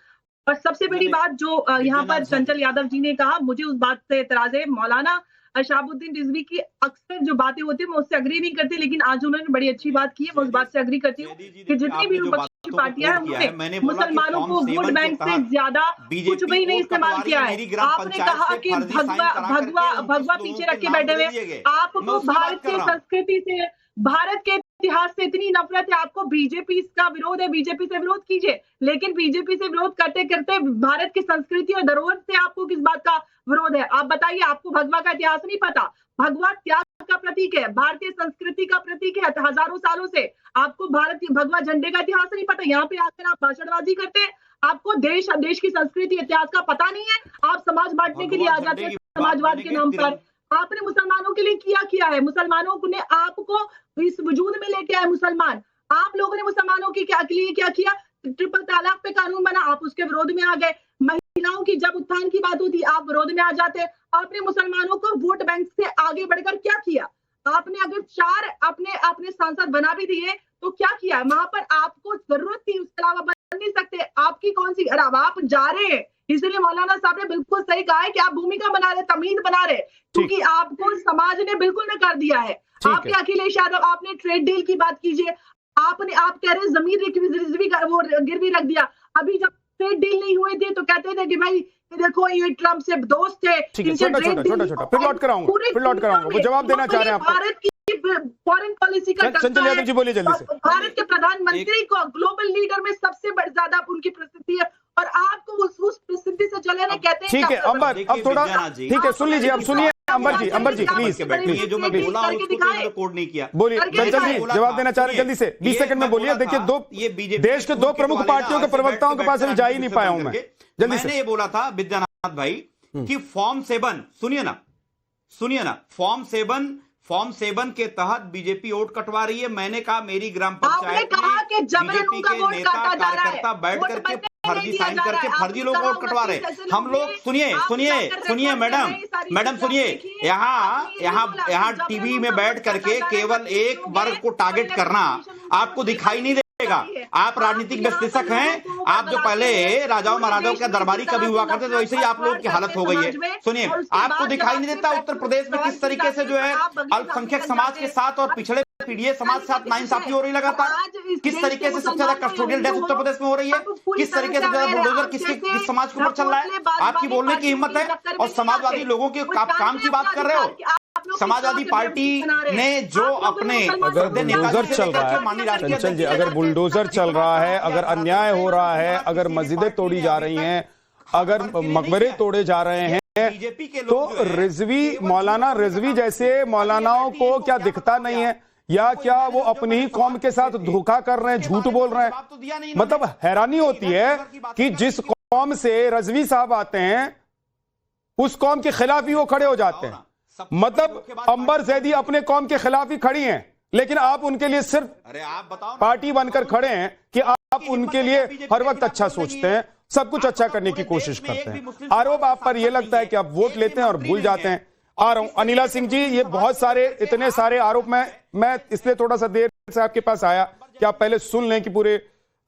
S9: और सबसे बड़ी बात जो यहाँ पर चंचल यादव जी ने कहा, मुझे उस बात से एतराज है। मौलाना शहाबुद्दीन रिजवी की अक्सर जो बातें होती है मैं उससे अग्री नहीं करती, लेकिन आज उन्होंने बड़ी अच्छी बात की है, मैं उस बात से अग्री करती हूँ कि जितनी भी विपक्षी पार्टियां हैं उन्होंने मुसलमानों को वोट बैंक से ज्यादा कुछ भी नहीं इस्तेमाल किया है। आपने कहा कि भगवा पीछे रख के बैठे हुए, आपको भारत की संस्कृति से, भारत के इतिहास से इतनी नफरत है, आपको बीजेपी का विरोध है, बीजेपी से विरोध कीजिए, लेकिन बीजेपी से विरोध करते करते भारत की संस्कृति और धरोहर से आपको किस बात का विरोध है? आप बताइए, आपको भगवा का इतिहास नहीं पता? भगवा त्याग का प्रतीक है, भारतीय संस्कृति का प्रतीक है हजारों सालों से। आपको भारत के भगवा झंडे का इतिहास नहीं पता? यहाँ पे आकर आप भाषणबाजी करते हैं, आपको देश की संस्कृति इतिहास का पता नहीं है, आप समाज बांटने के लिए आ जाते हैं समाजवाद के नाम पर। आपने मुसलमानों के लिए किया है, मुसलमानों ने आपको इस वजूद में लेके आए मुसलमान। आप लोगों ने मुसलमानों के लिए क्या किया? ट्रिपल तलाक पे कानून बना, आप उसके विरोध में आ गए। महिलाओं की जब उत्थान की बात होती आप विरोध में आ जाते। आपने मुसलमानों को वोट बैंक से आगे बढ़कर क्या किया? आपने अगर 4 अपने सांसद बना भी दिए तो क्या किया? वहां पर आपको जरूरत थी, उसके अलावा बन नहीं सकते। आपकी कौन सी, अब आप जा रहे हैं, इसलिए मौलाना साहब ने बिल्कुल सही कहा है कि आप भूमिका बना रहे, तमीज बना रहे, क्योंकि आपको समाज ने बिल्कुल नकार दिया है। आपने अखिलेश यादव, आपने ट्रेड डील की बात कीजिए, आप कह रहे जमीन रिजवी का वो गिरवी रख दिया। अभी जब ट्रेड डील नहीं हुए थे तो कहते थे कि भाई देखो ये ट्रम्प से दोस्त थे।
S1: छोटा फिर लौट कराऊंगा वो जवाब देना चाह रहे हैं आपको।
S9: भारत की फॉरेन पॉलिसी का
S1: चंचल यादव जी बोलिए जल्दी से।
S9: भारत के प्रधानमंत्री को ग्लोबल लीडर में सबसे ज्यादा उनकी प्रसिद्धि है और आपको उस प्रसिद्धि से चले रहे कहते हैं।
S1: ठीक है अंबर, अब थोड़ा ठीक है, सुन लीजिए, अब सुनिए अंबर जी प्लीज,
S7: ये जो मैं बोला उसको कोड नहीं किया।
S1: बोलिए चंचल जी, जवाब देना चाह रहे जल्दी से, 20 सेकंड में बोलिए। देखिए देश के 2 प्रमुख पार्टियों के प्रवक्ताओं के पास अभी जा ही नहीं पाया हूं मैं। जल्दी से।
S7: मैंने ये बोला था विद्यानाथ भाई कि फॉर्म 7, सुनिए ना, फॉर्म 7 के तहत बीजेपी वोट कटवा रही है। मैंने कहा मेरी ग्राम पंचायत में बीजेपी के नेता कार्यकर्ता बैठ करके फर्जी साइन करके फर्जी लोग वोट कटवा रहे। हम लोग सुनिए मैडम सुनिए, यहाँ टीवी में बैठ करके केवल एक वर्ग को टारगेट करना आपको दिखाई नहीं आप राजनीतिक विश्लेषक हैं। आप जो पहले राजाओं महाराजाओं का दरबारी कभी हुआ करते थे, वैसे ही आप लोगों की हालत हो गई है। सुनिए, आपको दिखाई नहीं देता उत्तर प्रदेश में किस तरीके से जो है अल्पसंख्यक समाज के साथ और पिछड़े पीढ़ी समाज के साथ नाइंसाफी हो रही लगातार? किस तरीके से सबसे ज्यादा कस्टोडियल डेथ उत्तर प्रदेश में हो रही है? किस तरीके से ज्यादा बुलडोजर किस समाज के ऊपर चल रहा है? आपकी बोलने की हिम्मत है और समाजवादी लोगों के काम की बात कर रहे हो। समाजवादी पार्टी ने जो अपने
S1: अगर बुलडोजर चल रहा है, चंचल जी, अगर बुलडोजर चल रहा है, अगर अन्याय हो रहा है, अगर मस्जिदें तोड़ी जा रही हैं, अगर मकबरे तोड़े जा रहे हैं, तो रिजवी, मौलाना रिजवी जैसे मौलानाओं को क्या दिखता नहीं है? या क्या वो अपनी ही कौम के साथ धोखा कर रहे हैं, झूठ बोल रहे हैं? मतलब हैरानी होती है कि जिस कौम से रजवी साहब आते हैं उस कौम के खिलाफ ही वो खड़े हो जाते हैं। मतलब अंबर जैदी अपने कौम के खिलाफ ही खड़ी हैं, लेकिन आप उनके लिए सिर्फ पार्टी बनकर खड़े हैं कि आप उनके लिए हर वक्त अच्छा सोचते हैं, सब कुछ अच्छा करने की कोशिश करते हैं। आरोप आप पर यह लगता है कि आप वोट लेते हैं और भूल जाते हैं। आ रहा हूं अनिला सिंह जी, ये बहुत सारे, इतने सारे आरोप मैं इसलिए थोड़ा सा देर से आपके पास आया कि आप पहले सुन लें कि पूरे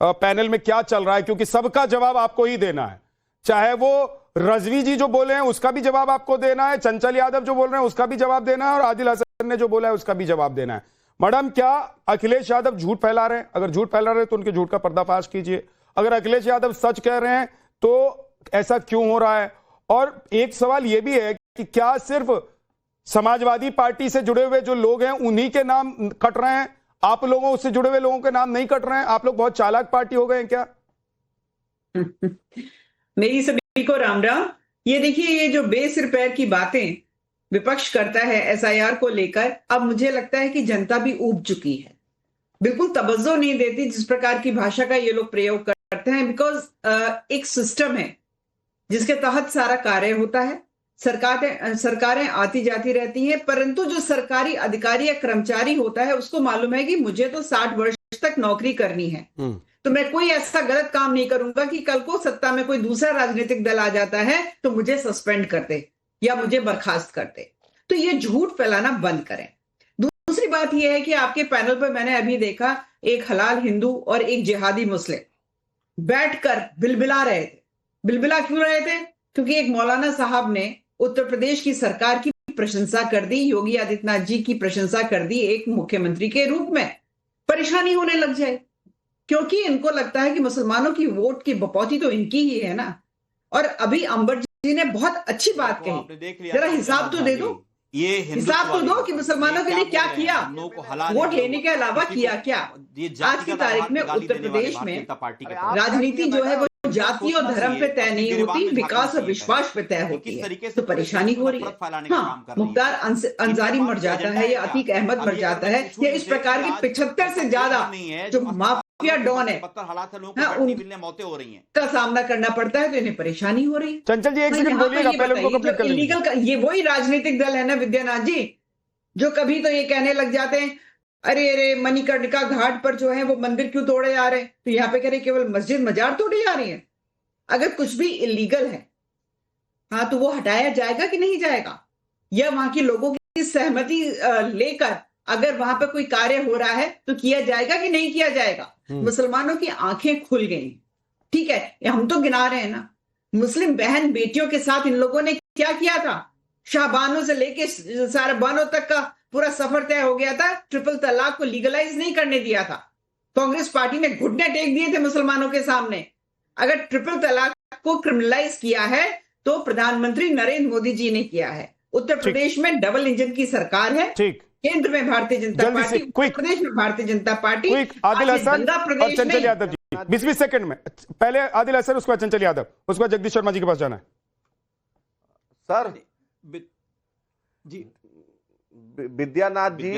S1: पैनल में क्या चल रहा है, क्योंकि सबका जवाब आपको ही देना है। चाहे वो रजवी जी जो बोले हैं उसका भी जवाब आपको देना है, चंचल यादव जो बोल रहे हैं उसका भी जवाब देना है, और आदिल हसन ने जो बोला है उसका भी जवाब देना है। मैडम, क्या अखिलेश यादव झूठ फैला रहे हैं? अगर झूठ फैला रहे हैं तो उनके झूठ का पर्दाफाश कीजिए। अगर अखिलेश यादव सच कह रहे हैं तो ऐसा क्यों हो रहा है? और एक सवाल यह भी है कि क्या सिर्फ समाजवादी पार्टी से जुड़े हुए जो लोग हैं उन्हीं के नाम कट रहे हैं? आप लोगों से जुड़े हुए लोगों के नाम नहीं कट रहे हैं? आप लोग बहुत चालाक पार्टी हो गए हैं क्या?
S10: मेरी सभी को राम राम। ये देखिए, ये जो बेसिर पैर की बातें विपक्ष करता है एसआईआर को लेकर, अब मुझे लगता है कि जनता भी ऊब चुकी है, बिल्कुल तवज्जो नहीं देती जिस प्रकार की भाषा का ये लोग प्रयोग करते हैं। बिकॉज एक सिस्टम है जिसके तहत सारा कार्य होता है, सरकारें आती जाती रहती हैं, परंतु जो सरकारी अधिकारी या कर्मचारी होता है उसको मालूम है कि मुझे तो 60 वर्ष तक नौकरी करनी है, तो मैं कोई ऐसा गलत काम नहीं करूंगा कि कल को सत्ता में कोई दूसरा राजनीतिक दल आ जाता है तो मुझे सस्पेंड कर दे या मुझे बर्खास्त कर दे। तो ये झूठ फैलाना बंद करें। दूसरी बात यह है कि आपके पैनल पर मैंने अभी देखा एक हलाल हिंदू और एक जिहादी मुस्लिम बैठकर बिलबिला रहे थे। बिलबिला क्यों रहे थे? क्योंकि एक मौलाना साहब ने उत्तर प्रदेश की सरकार की प्रशंसा कर दी, योगी आदित्यनाथ जी की प्रशंसा कर दी एक मुख्यमंत्री के रूप में। परेशानी होने लग जाए क्योंकि इनको लगता है कि मुसलमानों की वोट की बपौती तो इनकी ही है ना। और अभी अंबर जी ने बहुत अच्छी बात कही, जरा हिसाब तो दे दो,
S7: ये
S10: हिसाब तो दो कि मुसलमानों के लिए क्या किया, वोट लेने के अलावा किया क्या। आज की तारीख में उत्तर प्रदेश में राजनीति जो है वो जाति और धर्म पे तय नहीं होती, विकास और विश्वास पे तय होती है। तो परेशानी हो रही है। हाँ, मुख्तार अंसारी मर जाता है या अतीक अहमद मर जाता है या इस प्रकार के 75 से ज्यादा जो माफिया डॉन है
S7: मौतें हो रही हैं
S10: का सामना करना पड़ता है, तो इन्हें परेशानी हो रही है।
S1: चंचल जी एक सेकंड बोलिएगा, पहले उनको कंप्लीट कर लीजिए।
S10: इलीगल, ये वही राजनीतिक दल है ना विद्यानाथ जी, जो कभी तो ये कहने लग जाते हैं अरे अरे मणिकर्णिका घाट पर जो है वो मंदिर क्यों तोड़े जा रहे हैं, तो यहाँ पे कह रहे केवल मस्जिद मजार तोड़ी जा रही है। अगर कुछ भी इलीगल है, हाँ, तो वो हटाया जाएगा कि नहीं जाएगा, या वहां के लोगों की सहमति लेकर अगर वहां पर कोई कार्य हो रहा है तो किया जाएगा कि नहीं किया जाएगा। मुसलमानों की आंखें खुल गई, ठीक है, हम तो गिना रहे हैं ना। मुस्लिम बहन बेटियों के साथ इन लोगों ने क्या किया था? शाहबानों से लेके सारबानों तक का पूरा सफर तय हो गया था। ट्रिपल तलाक को लीगलाइज नहीं करने दिया था। कांग्रेस पार्टी ने घुटने टेक दिए थे मुसलमानों के सामने। अगर ट्रिपल तलाक को क्रिमिनलाइज किया है तो प्रधानमंत्री नरेंद्र मोदी जी ने किया है। उत्तर प्रदेश में डबल इंजन की सरकार है,
S1: ठीक,
S10: केंद्र में भारतीय जनता पार्टी, उत्तर प्रदेश में भारतीय जनता पार्टी।
S1: आदिल हसन और चंचल यादव जी 20-20 सेकंड में, पहले आदिल हसन, उसके बाद चंचल यादव, उसके बाद जगदीश शर्मा जी के पास जाना है।
S8: सर
S7: जी,
S8: विद्यानाथ जी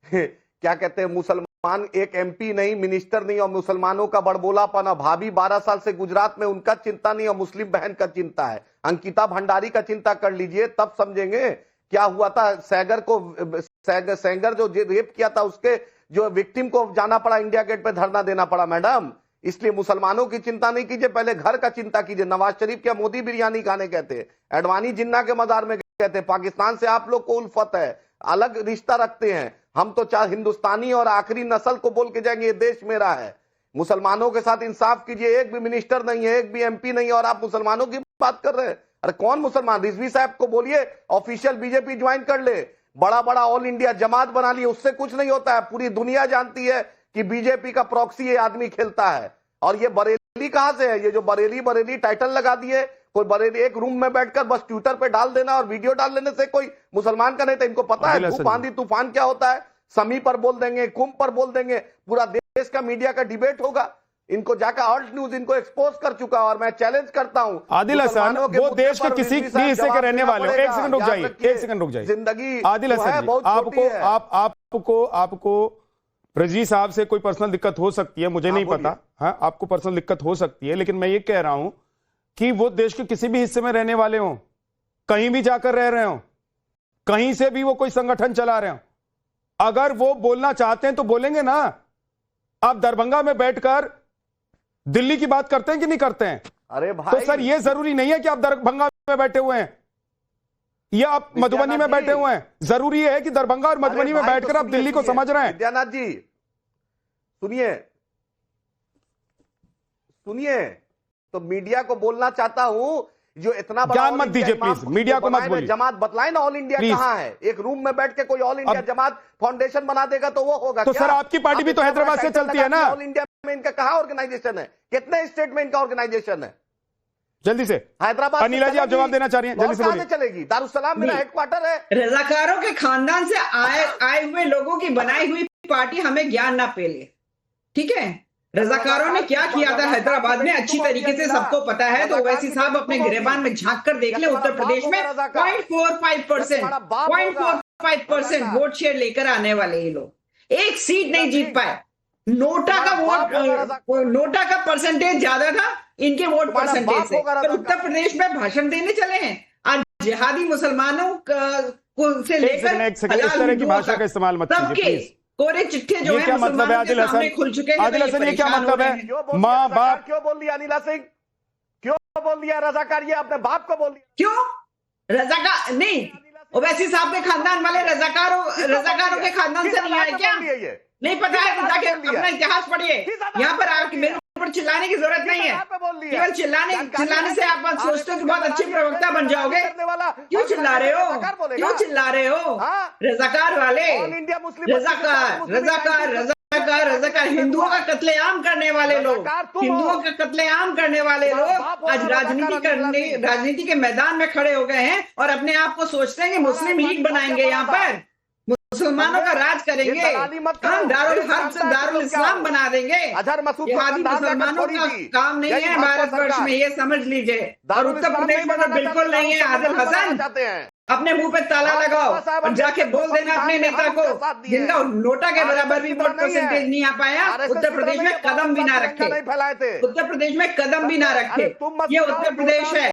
S8: क्या कहते हैं, मुसलमान एक एमपी नहीं, मिनिस्टर नहीं, और मुसलमानों का बड़बोलापन। भाभी 12 साल से गुजरात में, उनका चिंता नहीं और मुस्लिम बहन का चिंता है। अंकिता भंडारी का चिंता कर लीजिए, तब समझेंगे क्या हुआ था। सेंगर जो रेप किया था उसके जो विक्टिम को जाना पड़ा, इंडिया गेट पे धरना देना पड़ा मैडम। इसलिए मुसलमानों की चिंता नहीं कीजिए, पहले घर का चिंता कीजिए। नवाज शरीफ क्या मोदी बिरयानी खाने कहते हैं, एडवाणी जिन्ना के मजार में कहते हैं। पाकिस्तान से आप लोग को उल्फत है, अलग रिश्ता रखते हैं। हम तो चाहे हिंदुस्तानी और आखिरी नस्ल को बोल के जाएंगे ये देश मेरा है। मुसलमानों के साथ इंसाफ कीजिए। एक भी मिनिस्टर नहीं है, एक भी एमपी नहीं है और आप मुसलमानों की बात कर रहे हैं। अरे कौन मुसलमान? रिजवी साहब को बोलिए ऑफिशियल बीजेपी ज्वाइन कर ले, बड़ा बड़ा ऑल इंडिया जमात बना लिए, उससे कुछ नहीं होता है। पूरी दुनिया जानती है कि बीजेपी का प्रॉक्सी ये आदमी खेलता है। और ये बरेली कहां से है? ये जो बरेली टाइटल लगा दिए, कोई बरेली एक रूम में बैठकर बस ट्विटर पे डाल देना और वीडियो डाल देने से कोई मुसलमान का नहीं था। इनको पता है धूप आंधी तूफान क्या होता है। समी पर बोल देंगे, कुंभ पर बोल देंगे, पूरा देश का मीडिया का डिबेट होगा। इनको जाकर ऑल्ट न्यूज इनको एक्सपोज कर चुका और मैं चैलेंज करता हूं
S1: आदिल हसन, वो देश के किसी भी हिस्से के रहने वाले हो। एक सेकंड रुक जाइए, एक सेकंड रुक जाइए।
S8: जिंदगी
S1: आदिल हसन जी, आपको रजी साहब से कोई पर्सनल दिक्कत हो सकती है, मुझे नहीं पता। हाँ, आपको पर्सनल दिक्कत हो सकती है, लेकिन मैं ये कह रहा हूं कि वो देश के किसी भी हिस्से में रहने वाले हो, कहीं भी जाकर रह रहे हो, कहीं से भी वो कोई संगठन चला रहे हो, अगर वो बोलना चाहते हैं तो बोलेंगे ना। आप दरभंगा में बैठकर दिल्ली की बात करते हैं कि नहीं करते हैं?
S8: अरे भाई,
S1: तो सर ये जरूरी नहीं है कि आप दरभंगा में बैठे हुए हैं या आप मधुबनी में बैठे हुए हैं। जरूरी है कि दरभंगा और मधुबनी में बैठकर आप दिल्ली को समझ रहे हैं।
S8: विद्यानाथ जी सुनिए, तो मीडिया को बोलना चाहता हूं, जो इतना बड़ा
S1: ज्ञान मत दीजिए प्लीज, मीडिया को मत बोलिए।
S8: जमात बतलाए ना ऑल इंडिया कहां है। एक रूम में बैठ के कोई ऑल इंडिया जमात फाउंडेशन बना देगा तो वो होगा
S1: तो
S8: क्या?
S1: सर आपकी पार्टी भी तो हैदराबाद से चलती है ना।
S8: ऑल इंडिया में इनका कहां ऑर्गेनाइजेशन है? कितने स्टेट में इनका ऑर्गेनाइजेशन है?
S1: जल्दी से
S8: हैदराबाद।
S1: अनिला जी आप जवाब देना चाह रही हैं, जल्दी से बोलिए।
S8: चलेगी? दारुसलाम मेरा हेडक्वार्टर है।
S10: रजाकारों के खानदान से आए हुए लोगों की बनाई हुई पार्टी हमें ज्ञान ना पेले, ठीक है? रजाकारों ने क्या किया था हैदराबाद में अच्छी तरीके से सबको पता है। तो ओवैसी साहब अपने गिरेबान में झांक कर देख ले, उत्तर प्रदेश में 0.45% वोट शेयर लेकर आने वाले ये लोग, एक सीट नहीं जीत पाए। नोटा का परसेंटेज ज्यादा था इनके वोट परसेंटेज से। पर उत्तर प्रदेश में भाषण देने चले हैं आज जिहादी मुसलमानों से लेकर
S1: इस तरह की भाषा का इस्तेमाल मत कीजिए प्लीज।
S10: कोरे चिट्ठे जो है
S1: क्या मतलब है आदिल हसन?
S10: खुल चुके हैं।
S1: आदिल हसन ये क्या मतलब है? माँ बाप
S8: क्यों बोल दिया? अनिला सिंह क्यों बोल दिया रजाकार? ये अपने बाप को बोल दिया
S10: क्यों? रजाकार नहीं, ओवैसी साहब के खानदान वाले रजाकारों के खानदान से नहीं आए क्या? नहीं पता है तो जाके अपना इतिहास पढ़िए। यहाँ पर आके मेरे ऊपर चिल्लाने की जरूरत नहीं है। केवल चिल्लाने से आप सोचते हो कि बहुत अच्छे प्रवक्ता बन जाओगे। क्यों चिल्ला रहे हो? रजाकार वाले, रजाकार हिंदुओं का कत्लेआम करने वाले लोग, आज राजनीति के मैदान में खड़े हो गए हैं और अपने आप को सोचते हैं कि मुस्लिम लीग बनाएंगे, यहाँ पर मुसलमानों का राज करेंगे, हम दारुल इस्लाम बना देंगे। जिहादी मुसलमानों का काम नहीं है भारतवर्ष में, ये समझ लीजिए। और उत्तर प्रदेश में तो बिल्कुल नहीं है। आदिल हसन अपने मुंह पे ताला लगाओ और जाके बोल देना अपने नेता को, जिनका नोटा के बराबर भी वोट परसेंटेज नहीं आ पाया, उत्तर प्रदेश में कदम भी ना रखे, ये उत्तर प्रदेश है,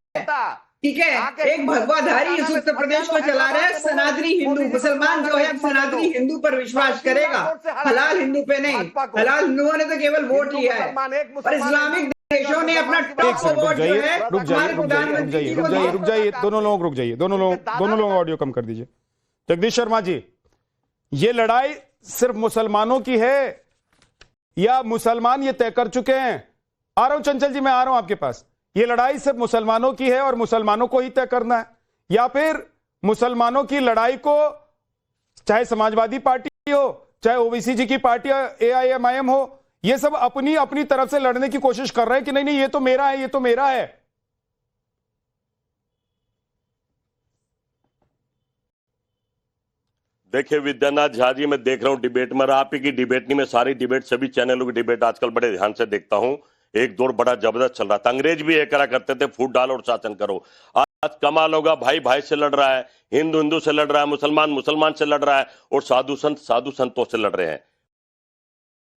S10: ठीक है? एक भगवाधारी इस उत्तर प्रदेश को चला रहे हैं। सनातनी हिंदू मुसलमान जो है सनातनी हिंदू पर विश्वास करेगा, हलाल हिंदू पे नहीं। हलाल हिंदुओं ने तो केवल वोट लिया है और इस्लामिक देशों ने अपना टॉप वोट जो है हमारे प्रधानमंत्री
S1: रुक जाइए, दोनों लोग रुक जाइए, दोनों लोग ऑडियो कम कर दीजिए। जगदीश शर्मा जी, ये लड़ाई सिर्फ मुसलमानों की है या मुसलमान ये तय कर चुके हैं? आ रहा हूं चंचल जी, मैं आ रहा हूं आपके पास। ये लड़ाई सिर्फ मुसलमानों की है और मुसलमानों को ही तय करना है, या फिर मुसलमानों की लड़ाई को चाहे समाजवादी पार्टी हो, चाहे ओबीसी जी की पार्टी AIMIM हो, ये सब अपनी तरफ से लड़ने की कोशिश कर रहे हैं कि नहीं ये तो मेरा है, ये तो मेरा है।
S11: देखिए विद्यानाथ झा जी, मैं देख रहा हूं डिबेट में, आप ही की डिबेट नहीं, मैं सारी डिबेट सभी चैनलों की डिबेट आजकल बड़े ध्यान से देखता हूं। एक दौर बड़ा जबरदस्त चल रहा था, अंग्रेज भी ये करा करते थे फूट डालो और शासन करो। आज कमाल होगा, भाई भाई से लड़ रहा है, हिंदू से लड़ रहा है, मुसलमान से लड़ रहा है और साधु संतों से लड़ रहे हैं।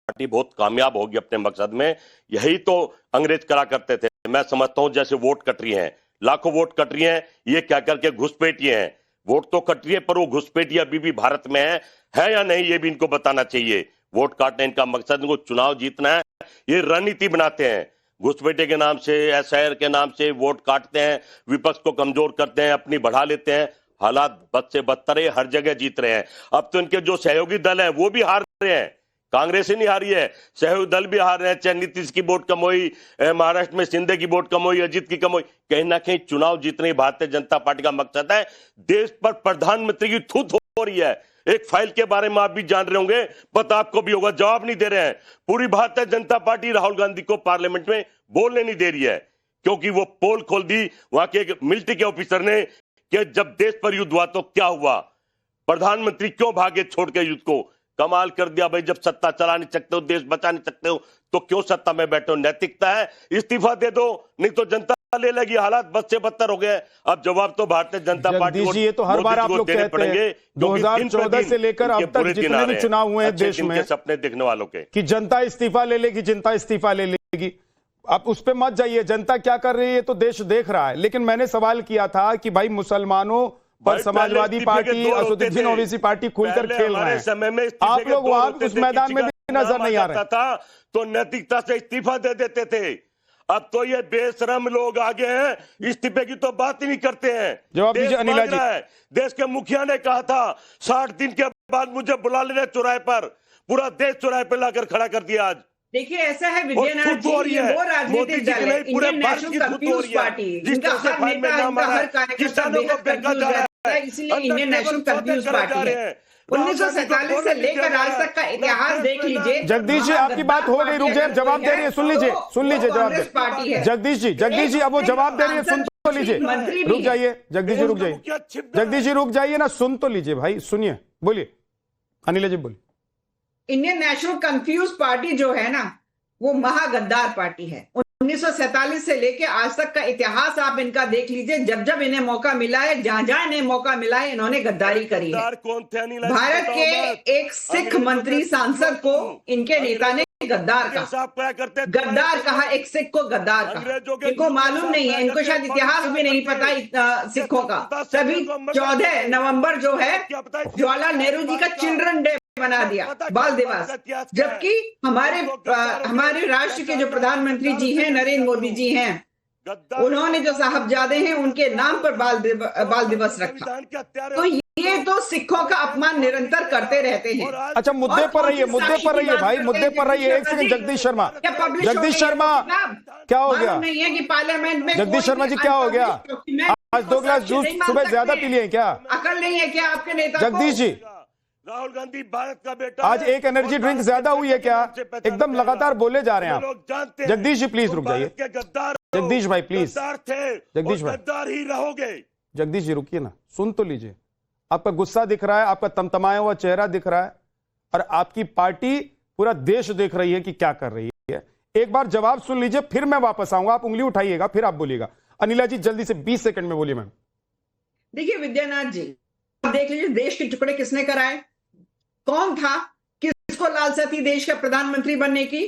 S11: पार्टी बहुत कामयाब होगी अपने मकसद में। यही तो अंग्रेज करा करते थे। मैं समझता हूं जैसे वोट कट रही हैं, लाखों वोट कट रही हैं, ये क्या करके घुसपैठिए हैं। वोट तो कट रही है पर वो घुसपैठिए अभी भी भारत में है या नहीं, ये भी इनको बताना चाहिए। वोट काटने इनका मकसद, इनको चुनाव जीतना है, ये रणनीति बनाते हैं। घुसपैठे के नाम से, SIR के नाम से वोट काटते हैं, विपक्ष को कमजोर करते हैं, अपनी बढ़ा लेते हैं। हालात बद से बदतर है, हर जगह जीत रहे हैं। अब तो इनके जो सहयोगी दल हैं वो भी हार रहे हैं। कांग्रेस ही नहीं हारी है, सहयोगी दल भी हार रहे हैं, चाहे नीतीश की वोट कम हुई, महाराष्ट्र में शिंदे की वोट कम हुई, अजीत की कम हुई। कहीं ना कहीं चुनाव जीतने भारतीय जनता पार्टी का मकसद है। देश पर प्रधानमंत्री की थूथ हो रही है। एक फाइल के बारे में आप भी जान रहे होंगे, पता आपको भी होगा, जवाब नहीं दे रहे हैं। पूरी भारतीय जनता पार्टी राहुल गांधी को पार्लियामेंट में बोलने नहीं दे रही है, क्योंकि वो पोल खोल दी वहां के एक मिलिट्री के ऑफिसर ने कि जब देश पर युद्ध हुआ तो क्या हुआ, प्रधानमंत्री क्यों भागे छोड़ के युद्ध को। कमाल कर दिया भाई, जब सत्ता चला नहीं सकते हो, देश बचा नहीं सकते हो, तो क्यों सत्ता में बैठे हो। नैतिकता है, इस्तीफा दे दो, नहीं तो जनता ले लगी। हालात बद से बदतर हो गए। अब जवाब तो भारतीय जनता पार्टी
S1: जगदीश जी, ये तो हर बार आप लोग कहते हैं 2014 से लेकर अब तक जितने भी चुनाव हुए हैं देश में,
S11: सपने देखने वालों के,
S1: कि जनता इस्तीफा ले लेगी, जनता इस्तीफा ले लेगी। आप उस पे मत जाइए, जनता क्या कर रही है तो देश देख रहा है। लेकिन मैंने सवाल किया था कि भाई मुसलमानों पर समाजवादी पार्टी, असदुद्दीन ओवैसी पार्टी खुलकर खेल रहे हैं,
S11: समय में
S1: आप लोग वहां उस मैदान में भी नजर नहीं आ रहे
S11: था, तो नैतिकता से इस्तीफा दे देते थे। अब तो ये बेशरम लोग आगे हैं, इस्तीफे की तो बात ही नहीं करते हैं।
S1: जवाब दीजिए अनिला जी।
S11: देश के मुखिया ने कहा था 60 दिन के बाद मुझे बुला लेना चौराहे पर, पूरा देश चौराहे पर लाकर खड़ा कर दिया। आज
S10: देखिए ऐसा है विद्यानाथ जी, ये वो राजनीतिक दल है, इंडियन नेशनल कंफ्यूज पार्टी, इनका हर नेता, इनका हर कार्यकर्ता बेहद कंफ्यूज रहता है, इसीलिए इंडियन नेशनल कंफ्यूज पार्टी है। 1947 से लेकर आज तक का इतिहास देख लीजिए।
S1: जगदीश जी, आपकी बात हो गई, रुक जाइए, जवाब दे रही है, सुन लीजिए, जवाब दे
S10: पार्टी है।
S1: जगदीश जी अब वो जवाब दे रही है, सुन तो लीजिए, रुक जाइए जगदीश जी, रुक जाइए जगदीश जी, रुक जाइए ना, सुन तो लीजिए भाई, सुनिए, बोलिए अनिला जी, बोलिए।
S10: इंडियन नेशनल कंफ्यूज पार्टी जो है ना, वो महागद्दार पार्टी है। 1947 से लेके आज तक का इतिहास आप इनका देख लीजिए, जब जब इन्हें मौका मिला है, जहां जहां इन्हें मौका मिला है, इन्होंने गद्दारी करी है। भारत के एक सिख मंत्री सांसद को इनके नेता ने गद्दार कहा, गद्दार कहा, एक सिख को गद्दार कहा। इनको मालूम नहीं है, इनको शायद इतिहास भी नहीं पता सिखों का। तभी 14 नवंबर जो है जवाहरलाल नेहरू जी का चिल्ड्रन डे बना दिया, बाल दिवस, जबकि हमारे राष्ट्र के जो प्रधानमंत्री जी हैं, नरेंद्र मोदी जी हैं, उन्होंने जो साहबजादे हैं उनके नाम पर बाल दिवस रखा। तो ये तो सिखों का अपमान निरंतर करते रहते हैं।
S1: अच्छा, मुद्दे पर रहिए भाई, मुद्दे पर रहिए। एक सेकंड, जगदीश शर्मा क्या हो गया?
S10: नहीं है कि पार्लियामेंट में
S1: जगदीश शर्मा जी क्या हो गया? आज 2 गिलास जूस सुबह ज्यादा पी लिए क्या?
S10: अकल नहीं है क्या आपके नेता?
S1: जगदीश जी,
S11: राहुल गांधी भारत का बेटा,
S1: आज एक एनर्जी ड्रिंक ज्यादा हुई है क्या? एकदम लगातार बोले जा रहे हैं आप। जगदीश जी प्लीज रुक जाइए, जगदीश भाई प्लीज, जगदीश भाई
S11: गद्दार ही रहोगे।
S1: जगदीश जी रुकिए ना, सुन तो लीजिए। आपका गुस्सा दिख रहा है, आपका तमतमाया हुआ चेहरा दिख रहा है, और आपकी पार्टी, पूरा देश देख रही है कि क्या कर रही है। एक बार जवाब सुन लीजिए, फिर मैं वापस आऊंगा, आप उंगली उठाइएगा, फिर आप बोलिएगा। अनिला जी जल्दी से 20 सेकंड में बोलिए मैम।
S10: देखिए विद्यानाथ जी, आप देख लीजिए, देश के टुकड़े किसने कराए? कौन था? किसको लालसा थी देश का प्रधानमंत्री बनने की?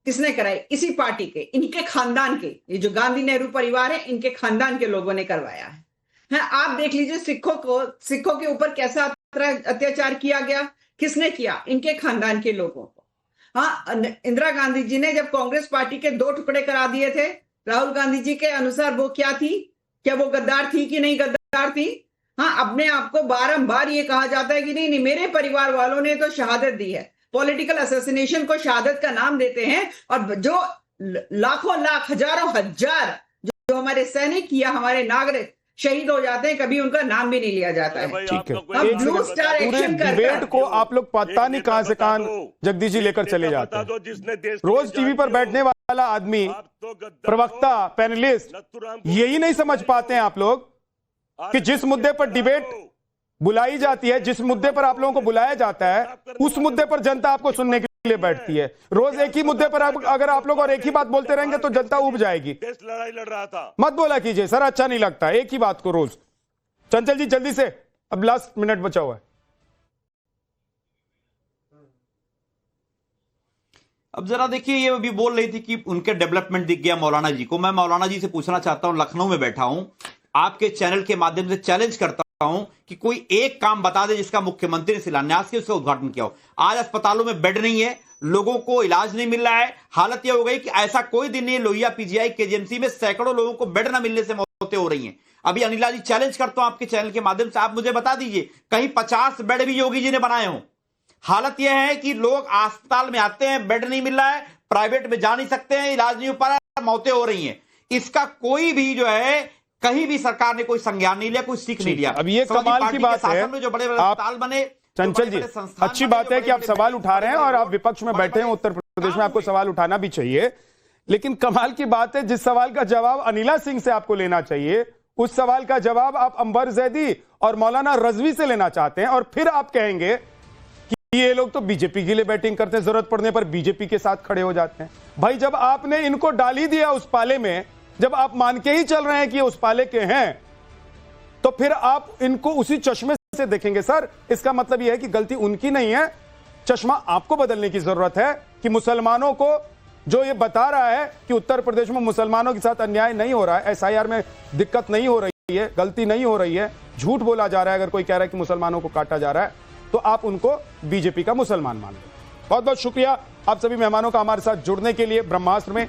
S10: किसने कराई? इसी पार्टी के, इनके खानदान के, ये जो गांधी नेहरू परिवार है, इनके खानदान के लोगों ने करवाया है। आप देख लीजिए सिखों के ऊपर कैसा अत्याचार किया गया, किसने किया? इनके खानदान के लोगों को। हाँ, इंदिरा गांधी जी ने जब कांग्रेस पार्टी के 2 टुकड़े करा दिए थे, राहुल गांधी जी के अनुसार वो क्या थी? क्या वो गद्दार थी कि नहीं गद्दार थी? हाँ, अपने आप को बारंबार ये कहा जाता है कि नहीं मेरे परिवार वालों ने तो शहादत दी है। पॉलिटिकल असैसिनेशन को शहादत का नाम देते हैं, और जो लाखों लाख, हजारों हजार जो हमारे सैनिक या हमारे नागरिक शहीद हो जाते हैं, कभी उनका नाम भी नहीं लिया जाता है।
S1: ठीक है,
S10: ब्लू स्टार एक्शन
S1: डिबेट को आप लोग पता नहीं कहां से कहां जगदीश जी लेकर चले जाते हैं। रोज टीवी पर बैठने वाला आदमी, प्रवक्ता, पैनलिस्ट, यही नहीं समझ पाते हैं आप लोग कि जिस मुद्दे पर डिबेट बुलाई जाती है, जिस मुद्दे पर आप लोगों को बुलाया जाता है, उस मुद्दे पर जनता आपको सुनने के लिए बैठती है। रोज एक ही मुद्दे पर अगर आप लोग और एक ही बात बोलते रहेंगे तो जनता उब जाएगी।
S11: देश लड़ाई लड़ रहा था,
S1: मत बोला कीजिए सर, अच्छा नहीं लगता एक ही बात को रोज। चंचल जी जल्दी से, अब लास्ट मिनट बचा हुआ है।
S7: अब जरा देखिए, ये अभी बोल रही थी कि उनके डेवलपमेंट दिख गया मौलाना जी को। मैं मौलाना जी से पूछना चाहता हूं, लखनऊ में बैठा हूं, आपके चैनल के माध्यम से चैलेंज करता हूं कि कोई एक काम बता दे जिसका मुख्यमंत्री ने शिलान्यास किया, उसका उद्घाटन किया हो। आज अस्पतालों में बेड नहीं है, लोगों को इलाज नहीं मिल रहा है। हालत यह हो गई कि ऐसा कोई दिन नहीं, लोहिया पीजीआई केजीएमसी में सैकड़ों लोगों को बेड न मिलने से मौतें हो रही हैं। अभी अनिला जी चैलेंज करता हूं आपके चैनल के माध्यम से, आप मुझे बता दीजिए कहीं 50 बेड भी योगी जी ने बनाए हों। हालत यह है कि लोग अस्पताल में आते हैं, बेड नहीं मिल रहा है, प्राइवेट में जा नहीं सकते हैं, इलाज नहीं हो पा रहा है, मौतें हो रही हैं। इसका कोई भी जो है कहीं भी सरकार ने कोई संज्ञान नहीं लिया, कोई सीख नहीं लिया।
S1: अब ये कमाल की बात है,
S7: में जो बड़े बड़े अस्पताल बने,
S1: चंचल जी, अच्छी बात है कि आप सवाल उठा रहे हैं और आप विपक्ष में बैठे हैं उत्तर प्रदेश में, आपको सवाल उठाना भी चाहिए। लेकिन कमाल की बात है, जिस सवाल का जवाब अनिला सिंह से आपको लेना चाहिए, उस सवाल का जवाब आप अंबर जैदी और मौलाना रजवी से लेना चाहते हैं, और फिर आप कहेंगे कि ये लोग तो बीजेपी के लिए बैटिंग करते हैं, जरूरत पड़ने पर बीजेपी के साथ खड़े हो जाते हैं। भाई, जब आपने इनको डाल ही दिया उस पाले में, जब आप मान के ही चल रहे हैं कि ये उस पाले के हैं, तो फिर आप इनको उसी चश्मे से देखेंगे। सर, इसका मतलब यह है कि गलती उनकी नहीं है, चश्मा आपको बदलने की जरूरत है कि मुसलमानों को जो ये बता रहा है कि उत्तर प्रदेश में मुसलमानों के साथ अन्याय नहीं हो रहा है, एसआईआर में दिक्कत नहीं हो रही है, गलती नहीं हो रही है, झूठ बोला जा रहा है, अगर कोई कह रहा है कि मुसलमानों को काटा जा रहा है, तो आप उनको बीजेपी का मुसलमान मान लें। बहुत बहुत शुक्रिया आप सभी मेहमानों का हमारे साथ जुड़ने के लिए। ब्रह्मास्त्र में